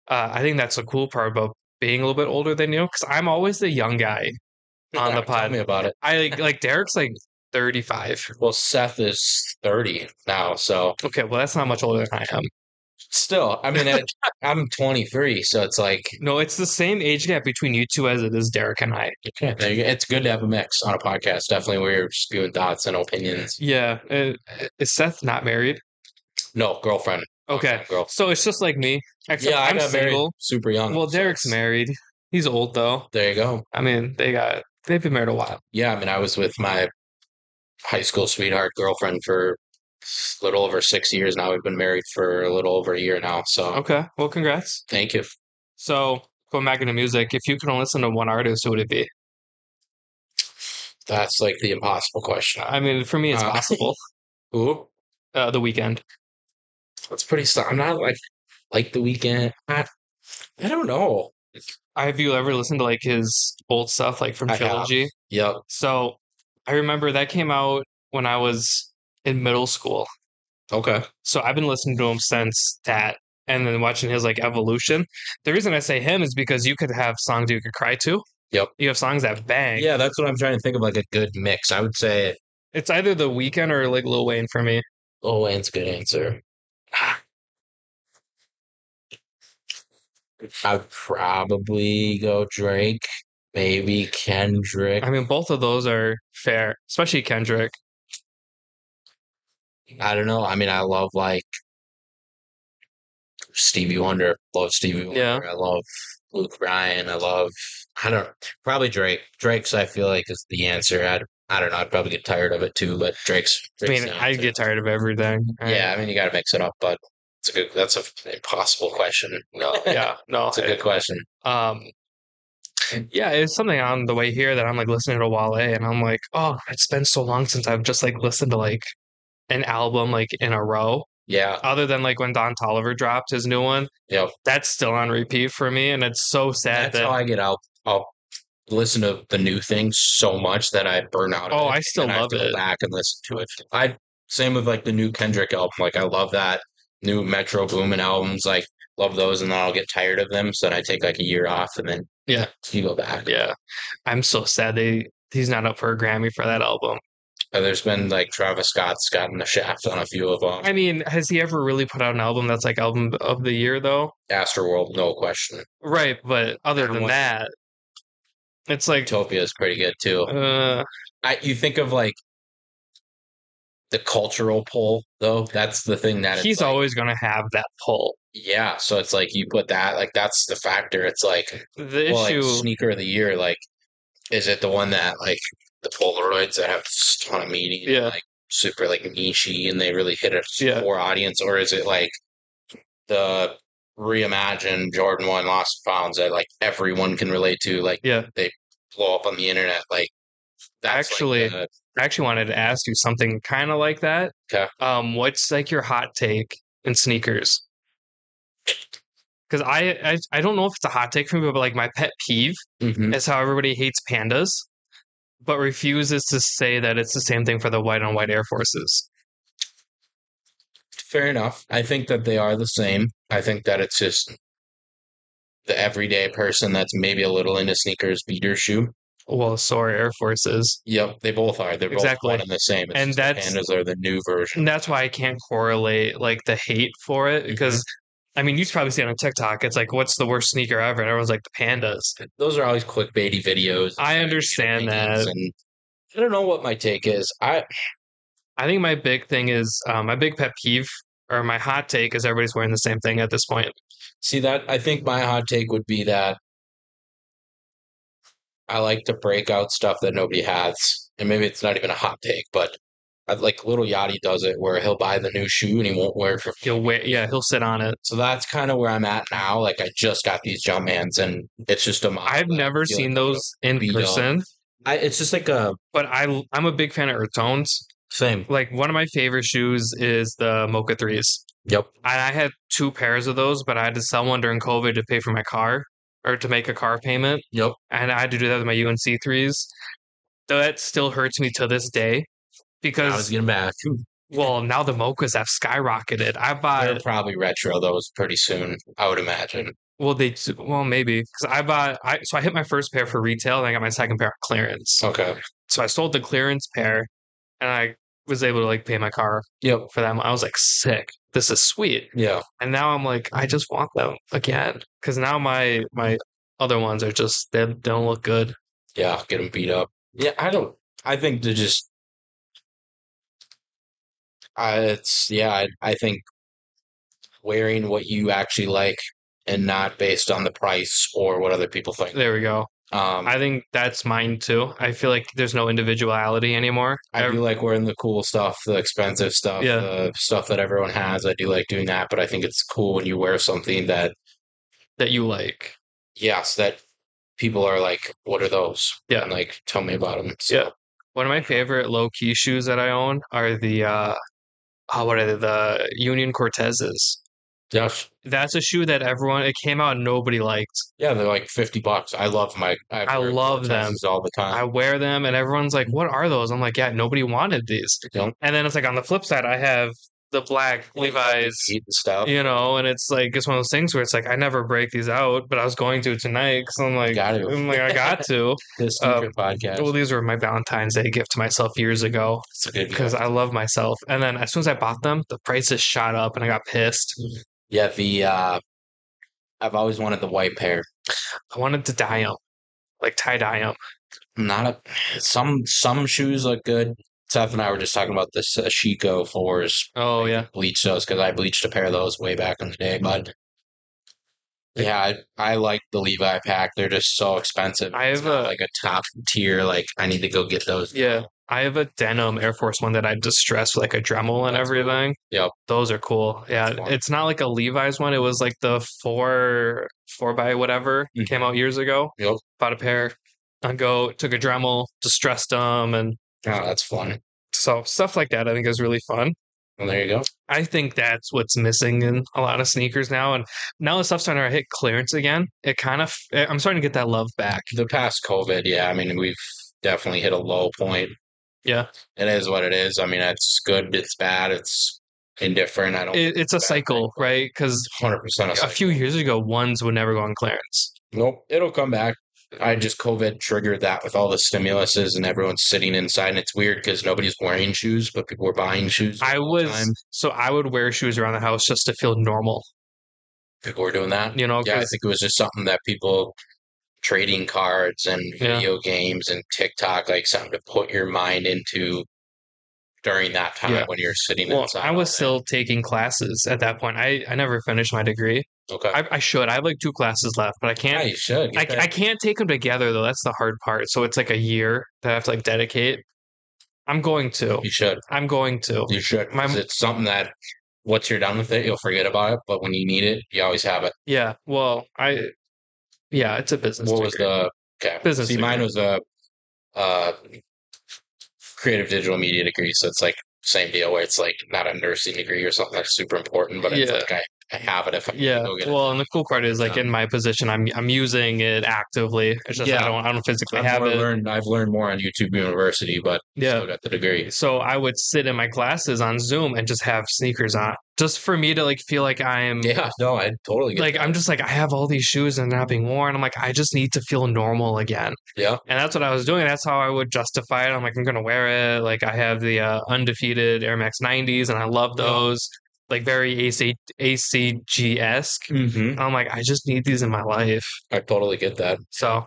I think that's the cool part about being a little bit older than you, because I'm always the young guy on the Tell pod. me about it. I like Derek's like 35. Well, Seth is 30 now, so Okay, well that's not much older than I am. still, I mean, I'm 23, so it's like, No, it's the same age gap between you two as it is Derek and I. okay, it's good to have a mix on a podcast. Definitely, where you're spewing thoughts and opinions. Yeah. Is Seth not married? No, girlfriend. Okay. Girl. So it's just like me, except Yeah, I I'm got married single. super young. Well, so Derek's married. He's old though. There you go. I mean, they've been married a while. Yeah, I mean, I was with my high school sweetheart girlfriend for a little over 6 years now. We've been married for a little over a year now. So Okay. Well, congrats. thank you. So going back into music, if you could only listen to one artist, who would it be? That's like the impossible question. I mean, for me, it's Uh, possible. Who? The Weeknd. That's pretty. I'm not like the weekend. I don't know. Have you ever listened to like his old stuff, like from I have. Trilogy? Yep. So I remember that came out when I was in middle school. Okay. So I've been listening to him since that, and then watching his like evolution. The reason I say him is because you could have songs you could cry to. Yep. You have songs that bang. Yeah, that's what I'm trying to think of, like a good mix. I would say It's either The Weeknd or like Lil Wayne for me. Lil Wayne's a good answer. I'd probably go Drake, maybe Kendrick. I mean, both of those are fair, especially Kendrick. I don't know. I mean, I love like Stevie Wonder. Love Stevie Wonder. Yeah. I love Luke Bryan. I don't probably Drake. Drake's I feel like is the answer. I don't know. I'd probably get tired of it too, but I mean, I get tired of everything. Yeah, I mean, you got to mix it up, but that's an impossible question. No, Yeah, no, it's a good question. Um, yeah, it's something on the way here that I'm like listening to Wale, and I'm like, oh, it's been so long since I've just like listened to like an album like in a row. Yeah. Other than like when Don Toliver dropped his new one. Yep. That's still on repeat for me, and it's so sad That's how I get out. I'll listen to the new things so much that I burn out. Oh, I still love it. Go back and listen to it. Same with like the new Kendrick album. Like I love that new Metro Boomin albums. Like love those, and then I'll get tired of them. So then I take like a year off, and then you go back. Yeah, I'm so sad he's not up for a Grammy for that album. There's been like Travis Scott's gotten the shaft on a few of them. I mean, has he ever really put out an album that's like album of the year though? Astroworld, no question. Right, but other than that, it's like Utopia is pretty good too. You think of like the cultural pull though. That's the thing that he's always going to have that pull. Yeah, so it's like you put that like that's the factor. It's like the issue, like sneaker of the year. Like, is it the one that like the Polaroids that have a ton of meaning, like super like niche-y and they really hit a core audience, or is it like the reimagined Jordan 1 Lost and Founds that like everyone can relate to? Like, they blow up on the internet. Like, that's I actually wanted to ask you something kind of like that. Okay. What's like your hot take in sneakers? Because I don't know if it's a hot take for me, but like my pet peeve is how everybody hates pandas, but refuses to say that it's the same thing for the white on white Air Forces. Fair enough. I think that they are the same. I think that it's just the everyday person that's maybe a little into sneakers beater shoe. Well, so are Air Forces. Yep, they both are. They're both one and the same. It's and the pandas are the new version. And that's why I can't correlate like the hate for it because. I mean, you probably see it on TikTok. It's like, what's the worst sneaker ever? And everyone's like, the pandas. Those are always clickbaity videos. I understand that. And I don't know what my take is. I think my big thing is my big pet peeve or my hot take is everybody's wearing the same thing at this point. See that? I think my hot take would be that I like to break out stuff that nobody has. And maybe it's not even a hot take, but like Little Yachty does it where he'll buy the new shoe and he won't wear it for he'll sit on it. So that's kind of where I'm at now. Like I just got these Jumpmans and it's just I've never seen those in person. It's just like but I'm a big fan of Earth Tones. Same. Like one of my favorite shoes is the Mocha 3s. Yep. I had 2 pairs of those, but I had to sell one during COVID to pay for my car or to make a car payment. Yep. And I had to do that with my UNC 3s. That still hurts me to this day. Because I was getting back. Well, now the Mochas have skyrocketed. They're probably retro those pretty soon, I would imagine. Well, maybe because I hit my first pair for retail and I got my second pair on clearance. Okay. So I sold the clearance pair and I was able to like pay my car Yep. for them. I was like, sick. This is sweet. Yeah. And now I'm like, I just want them again because now my other ones are just they don't look good. Yeah. Get them beat up. Yeah. I don't. I think to just. It's yeah. I think wearing what you actually like and not based on the price or what other people think. There we go. I think that's mine too. I feel like there's no individuality anymore. I do like wearing the cool stuff, the expensive stuff, Yeah. the stuff that everyone has. I do like doing that, but I think it's cool when you wear something that, that you like. yes, that people are like, what are those? Yeah. And like, tell me about them. So, Yeah. One of my favorite low key shoes that I own are the what are they? The Union Cortezes. yes. That's a shoe that it came out and nobody liked. Yeah, they're like $50. I I wear love them. Cortezes all the I time. wear them and everyone's like, what are those? I'm like, yeah, nobody wanted these. Don't And then it's like on the flip side, I have the black Levi's, eat the stuff. and it's like it's one of those things where it's like I never break these out, but I was going to tonight because I got to. The sneaker podcast. Well, these were my Valentine's Day gift to myself years ago It's a good because gift. I love myself. And then as soon as I bought them, the prices shot up and I got pissed. Yeah, I've always wanted the white pair. I wanted to dye them, like tie dye them. Not some shoes look good. Seth and I were just talking about this Chico 4s. Oh yeah, Bleach those because I bleached a pair of those way back in the day. But yeah, I like the Levi pack. They're just so expensive. I It's have not a like a top tier. Like I need to go get those. yeah. I have a denim Air Force One that I distressed with like a Dremel and That's cool. everything. Yep. Those are cool. Yeah, That's fun. it's not like a Levi's one. It was like the four by whatever came out years ago. Yep. Bought a pair. Took a Dremel, distressed them, and Oh, that's fun. so stuff like that. I think is really fun. Well, there you go. I think that's what's missing in a lot of sneakers now. And now the stuff's starting to hit clearance again. I'm starting to get that love back. The past COVID, yeah. I mean, we've definitely hit a low point. Yeah, It is what it is. I mean, it's good, it's bad, it's indifferent. I don't. it's a cycle, right? Because 100% a few years ago, ones would never go on clearance. Nope, it'll come back. I just COVID triggered that with all the stimuluses and everyone's sitting inside. And it's weird because nobody's wearing shoes, but people were buying shoes all the time. So I would wear shoes around the house just to feel normal. People were doing that. Yeah, I think it was just something that people trading cards and Yeah. video games and TikTok, like something to put your mind into during that time Yeah. when you're sitting Well, inside. I all was day. still taking classes at that point. I never finished my degree. Okay. I should. I have like 2 classes left, but I Yeah, can't. you should. I can't take them together though. That's the hard part. So it's like a year that I have to like dedicate. I'm going to. You should. I'm going to. You should. 'Cause it's something that once you're done with it, you'll forget about it. But when you need it, you always have it. Yeah. Well, yeah, it's a business. What was degree. the okay? Business See, mine degree. was a uh, creative digital media degree, so it's like same deal where it's like not a nursing degree or something that's super important, but it's Yeah. like I have it if I need to Yeah. go get Well, it. and the cool part is like in my position, I'm using it actively. It's just Yeah. I don't physically have it. I've learned more on YouTube University, but Yeah. still got the degree. So I would sit in my classes on Zoom and just have sneakers on, just for me to like feel like I'm Yeah, no, I totally get like that. I'm just like I have all these shoes and they're not being worn. I'm like I just need to feel normal again. Yeah. And that's what I was doing. That's how I would justify it. I'm like I'm gonna wear it. Like I have the undefeated Air Max 90s and I love those. Like very ACG esque. Mm-hmm. I'm like I just need these in my life. I totally get that. So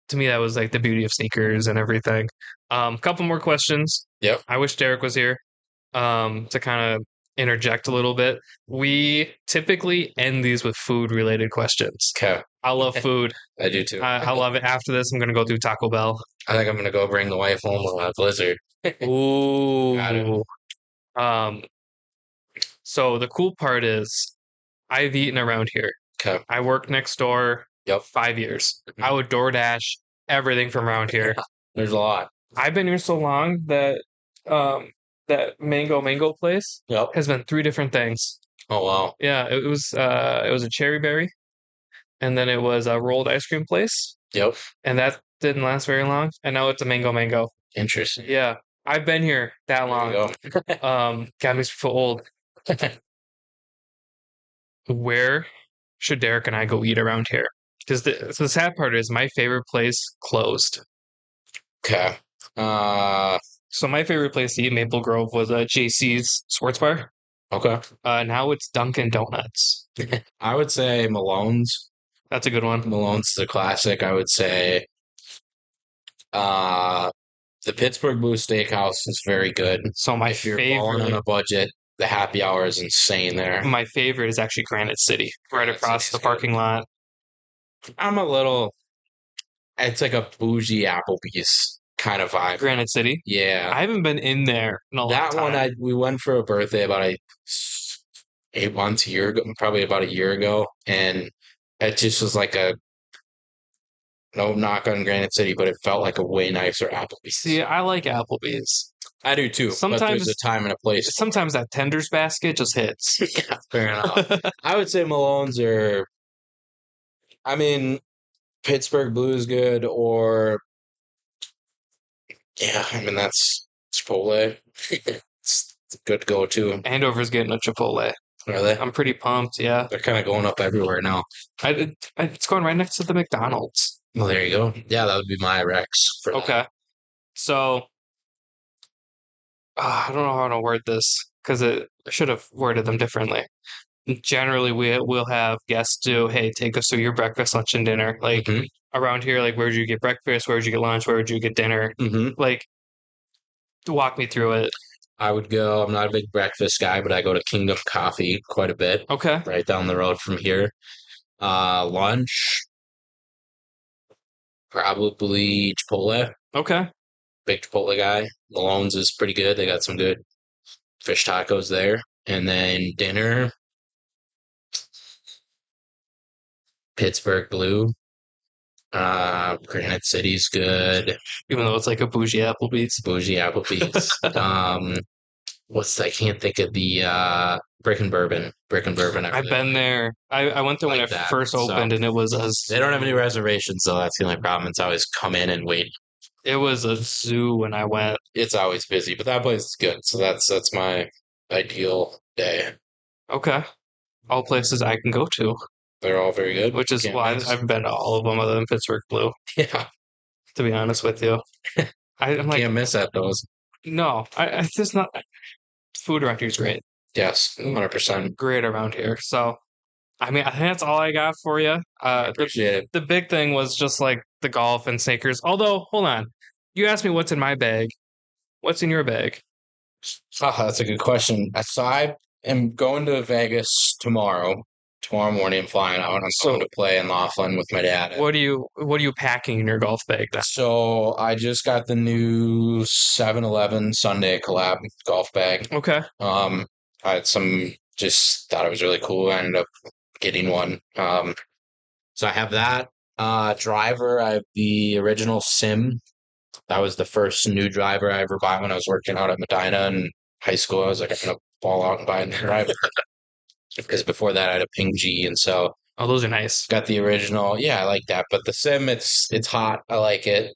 to me that was like the beauty of sneakers and everything. Couple more questions. Yep. I wish Derek was here to kind of interject a little bit. We typically end these with food related questions. Okay. I love food. I do too. I love it. After this, I'm going to go do Taco Bell. I think I'm gonna go bring the wife home with a blizzard. Ooh. So the cool part is I've eaten around here. Okay. I worked next door Yep. 5 years. Mhm. I would DoorDash everything from around here. There's a lot. I've been here so long that that mango place Yep. has been 3 different things. Oh wow. Yeah, it was a cherry berry, and then it was a rolled ice cream place, Yep. and that didn't last very long. And now it's a mango. Interesting. Yeah, I've been here that There long. you go. Got me so old. Where should Derek and I go eat around here? Because the sad part is my favorite place closed. Okay. Uh, So my favorite place to eat in Maple Grove was JC's Sports Bar. okay. Now it's Dunkin' Donuts. I would say Malone's. That's a good one. Malone's the classic. I would say uh, the Pittsburgh Blue Steakhouse is very good. So my If you're balling on favorite, a budget, the happy hour is insane there. my favorite is actually Granite City, right Granite across City's the good. parking lot. I'm a little. It's like a bougie Applebee's kind of vibe. Granite City. Yeah, I haven't been in there in a long that one time. we went for a birthday about 8 months a year ago, probably about a year ago, and it just was like a no knock on Granite City, but it felt like a way nicer Applebee's. See, I like Applebee's. I do too, but there's a time and a place. Sometimes that tenders basket just hits. Yeah, fair enough. I would say Malone's are. I mean, Pittsburgh Blue is good, or yeah, I mean that's Chipotle. It's a good go-to. Andover's getting a Chipotle. Are they? I'm pretty pumped. Yeah, They're kind of going up everywhere now. it's going right next to the McDonald's. Well, there you go. Yeah, that would be my Rex for that. Okay, so I don't know how to word this because I should have worded them differently. Generally, we'll have guests do, hey, take us through your breakfast, lunch, and dinner. Like Mhm. around here, like where did you get breakfast? Where did you get lunch? Where did you get dinner? Mhm. Like walk me through it. I would go. I'm not a big breakfast guy, but I go to Kingdom Coffee quite a bit, Okay. right down the road from here. Lunch, probably Chipotle. Okay. Big Chipotle guy. Malone's is pretty good. They got some good fish tacos there. And then dinner, Pittsburgh Blue. Granite City's good. Even though it's like a bougie Applebee's. Bougie Applebee's. I can't think of the Brick and Bourbon. Brick and Bourbon. I've been there. I went there when it that. first opened, and it was They don't have any reservations, so that's the only problem. It's always come in and wait. it was a zoo when I went. It's always busy, but that place is good. So that's my ideal day. Okay. All places I can go to, They're all very good. which is Can't why miss. I've been to all of them other than Pittsburgh Blue, Yeah, to be honest with you. I'm like, can't miss at those. no, it's just not. Food around here is great. Yes, 100%. Great around here. So, I mean, I think that's all I got for you. Appreciate it. The big thing was just like the golf and sneakers. Although, hold on. You asked me what's in my bag. What's in your bag? Oh, that's a good question. So I am going to Vegas tomorrow. Tomorrow morning, I'm flying out. I'm going to play in Laughlin with my dad. What are you packing in your golf bag then? So I just got the new 7-Eleven Sunday collab golf bag. Okay. I had just thought it was really cool. I ended up getting one. So I have that. Driver, I have the original Sim. That was the first new driver I ever bought when I was working out at Medina in high school. I was like, I'm gonna ball out and buy a new driver. Because before that I had a Ping G, and so Oh, those are nice. got the original. Yeah, I like that. But the Sim, it's hot. I like it.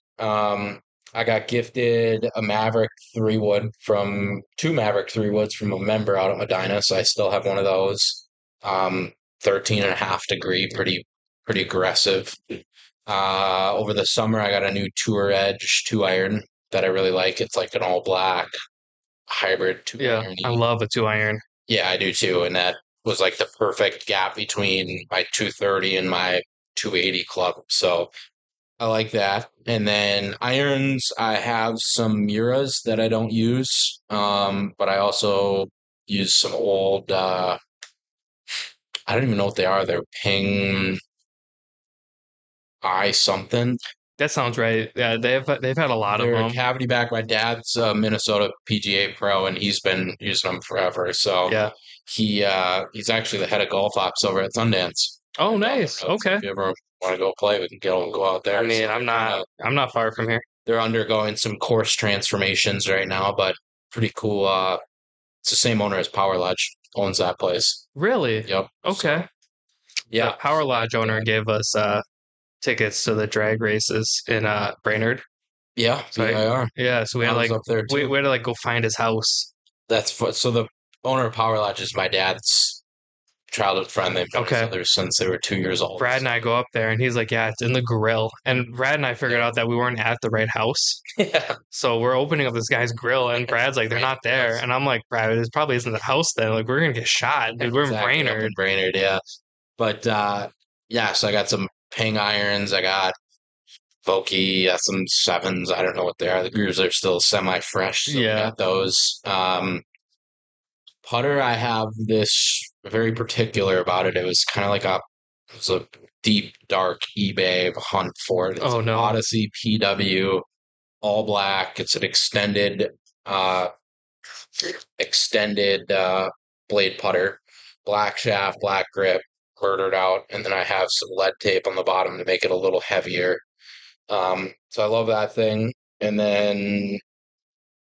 I got gifted a Maverick 3-wood from two Maverick 3-woods from a member out at Medina, so I still have one of those. 13.5 degree, pretty aggressive. Over the summer I got a new Tour Edge 2-iron that I really like. It's like an all black hybrid 2-iron. I love a 2-iron. Yeah, I do too, and that was like the perfect gap between my 230 and my 280 club. So I like that. And then irons, I have some Miras that I don't use, but I also use some old. I don't even know what they are. They're Ping I something. That sounds right. Yeah, they've had a lot of They're them. cavity back. My dad's a Minnesota PGA pro, and he's been using them forever. So Yeah. he's actually the head of golf ops over at Sundance. Oh, nice. So Okay. if you ever want to go play, we can go out there. I mean, So I'm not far from here. they're undergoing some course transformations right now, but pretty cool. It's the same owner as Power Lodge, owns that place. Really? Yep. Okay. So, yeah. The Power Lodge owner gave us tickets to the drag races in Brainerd. Yeah. So VIR. yeah, so we had I was like up there too. we had to like go find his house. So the owner of Power Lodge is my dad's childhood friend. They've been Okay. together since they were 2 years old. Brad and I go up there, and he's like, "Yeah, it's in the grill." And Brad and I figured Yeah. out that we weren't at the right house, Yeah. so we're opening up this guy's grill, and Brad's like, "They're not there," and I'm like, "Brad, it probably isn't the house then. Like, we're gonna get shot, dude. We're in Exactly, up in Brainerd." Brainerd, yeah. But yeah, so I got some ping irons. I got Vokey, some sevens. I don't know what they are. The grooves are still semi-fresh, so I Yeah. got those. Putter, I have this very particular about it. It was a deep, dark eBay hunt for it. It's Oh an no. Odyssey PW, all black. It's an uh, extended blade putter, black shaft, black grip, murdered out, and then I have some lead tape on the bottom to make it a little heavier. So I love that thing. And then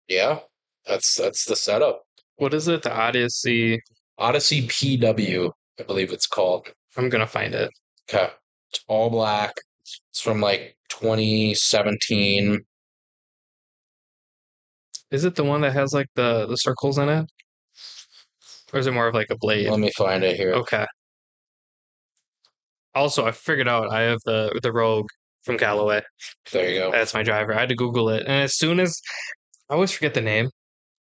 yeah, that's the setup. What is it? The Odyssey. Odyssey PW, I believe it's called. I'm gonna find it. Okay. It's all black. It's from like 2017. Is it the one that has like the circles in it, or is it more of like a blade? Let me find it here. Okay. Also, I figured out I have the Rogue from Callaway. There you go. That's my driver. I had to Google it, and as soon as I always forget the name,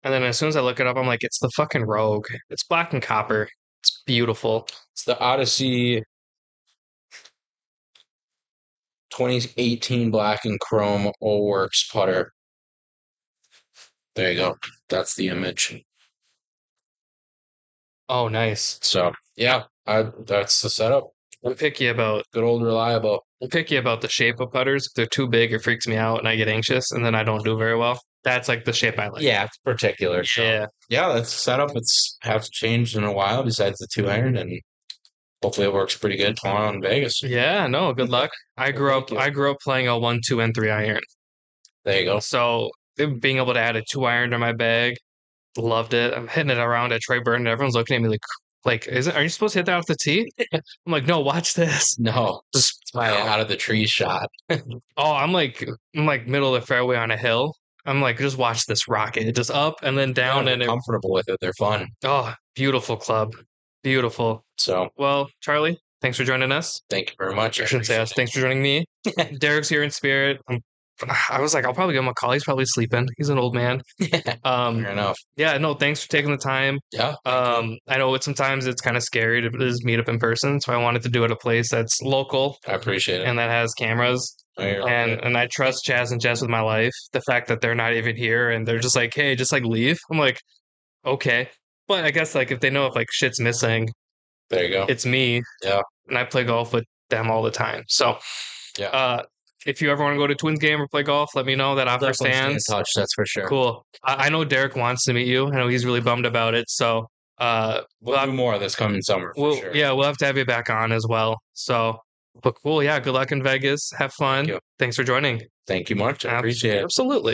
and then as soon as I look it up, I'm like, it's the fucking Rogue. It's black and copper. It's beautiful. It's the Odyssey 2018 black and chrome All Works putter. There you go. That's the image. Oh, nice. So yeah, that's the setup. I'm picky about Good old reliable. the shape of putters. If they're too big, it freaks me out, and I get anxious, and then I don't do very well. That's like the shape I like. Yeah, it's particular. So Yeah. yeah, that's the setup. It's has changed in a while besides the 2 iron, and hopefully it works pretty good tomorrow in Vegas. Yeah. No. Good luck. I grew up. Thank you. I grew up playing a 1, 2, and 3 iron. There you go. So being able to add a 2 iron to my bag, loved it. I'm hitting it around at Trey Burton. Everyone's looking at me like, are you supposed to hit that off the tee? I'm like, no, watch this. No, Just it's my out of the tree shot. oh, I'm like middle of the fairway on a hill. I'm like, just watch this rocket, just up and then down, Yeah, and they're comfortable with it. They're fun. oh, beautiful club, beautiful. So Well, Charlie, thanks for joining us. thank you very much. I shouldn't say us. Thanks for joining me. Derek's here in spirit. I was like, I'll probably give him a call. He's probably sleeping. He's an old man. Fair enough. Yeah, no, thanks for taking the time. Yeah. I know sometimes it's kind of scary to just meet up in person, so I wanted to do it at a place that's local I appreciate it. and that has cameras. Oh, you're And okay. and I trust Chaz and Jess with my life. The fact that they're not even here and they're just like, hey, just like leave. I'm like, okay. But I guess like if they know if like shit's missing, There you go. it's me. Yeah. And I play golf with them all the time. So Yeah. if you ever want to go to Twins game or play golf, let me know. That offer Definitely stay in stands. touch. That's for sure. Cool. I know Derek wants to meet you. I know he's really bummed about it. So We'll do more this coming summer for sure. yeah, we'll have to have you back on as well. So but cool, yeah. Good luck in Vegas. Have fun. Thank you. Thanks for joining. Thank you much. I appreciate it. Absolutely.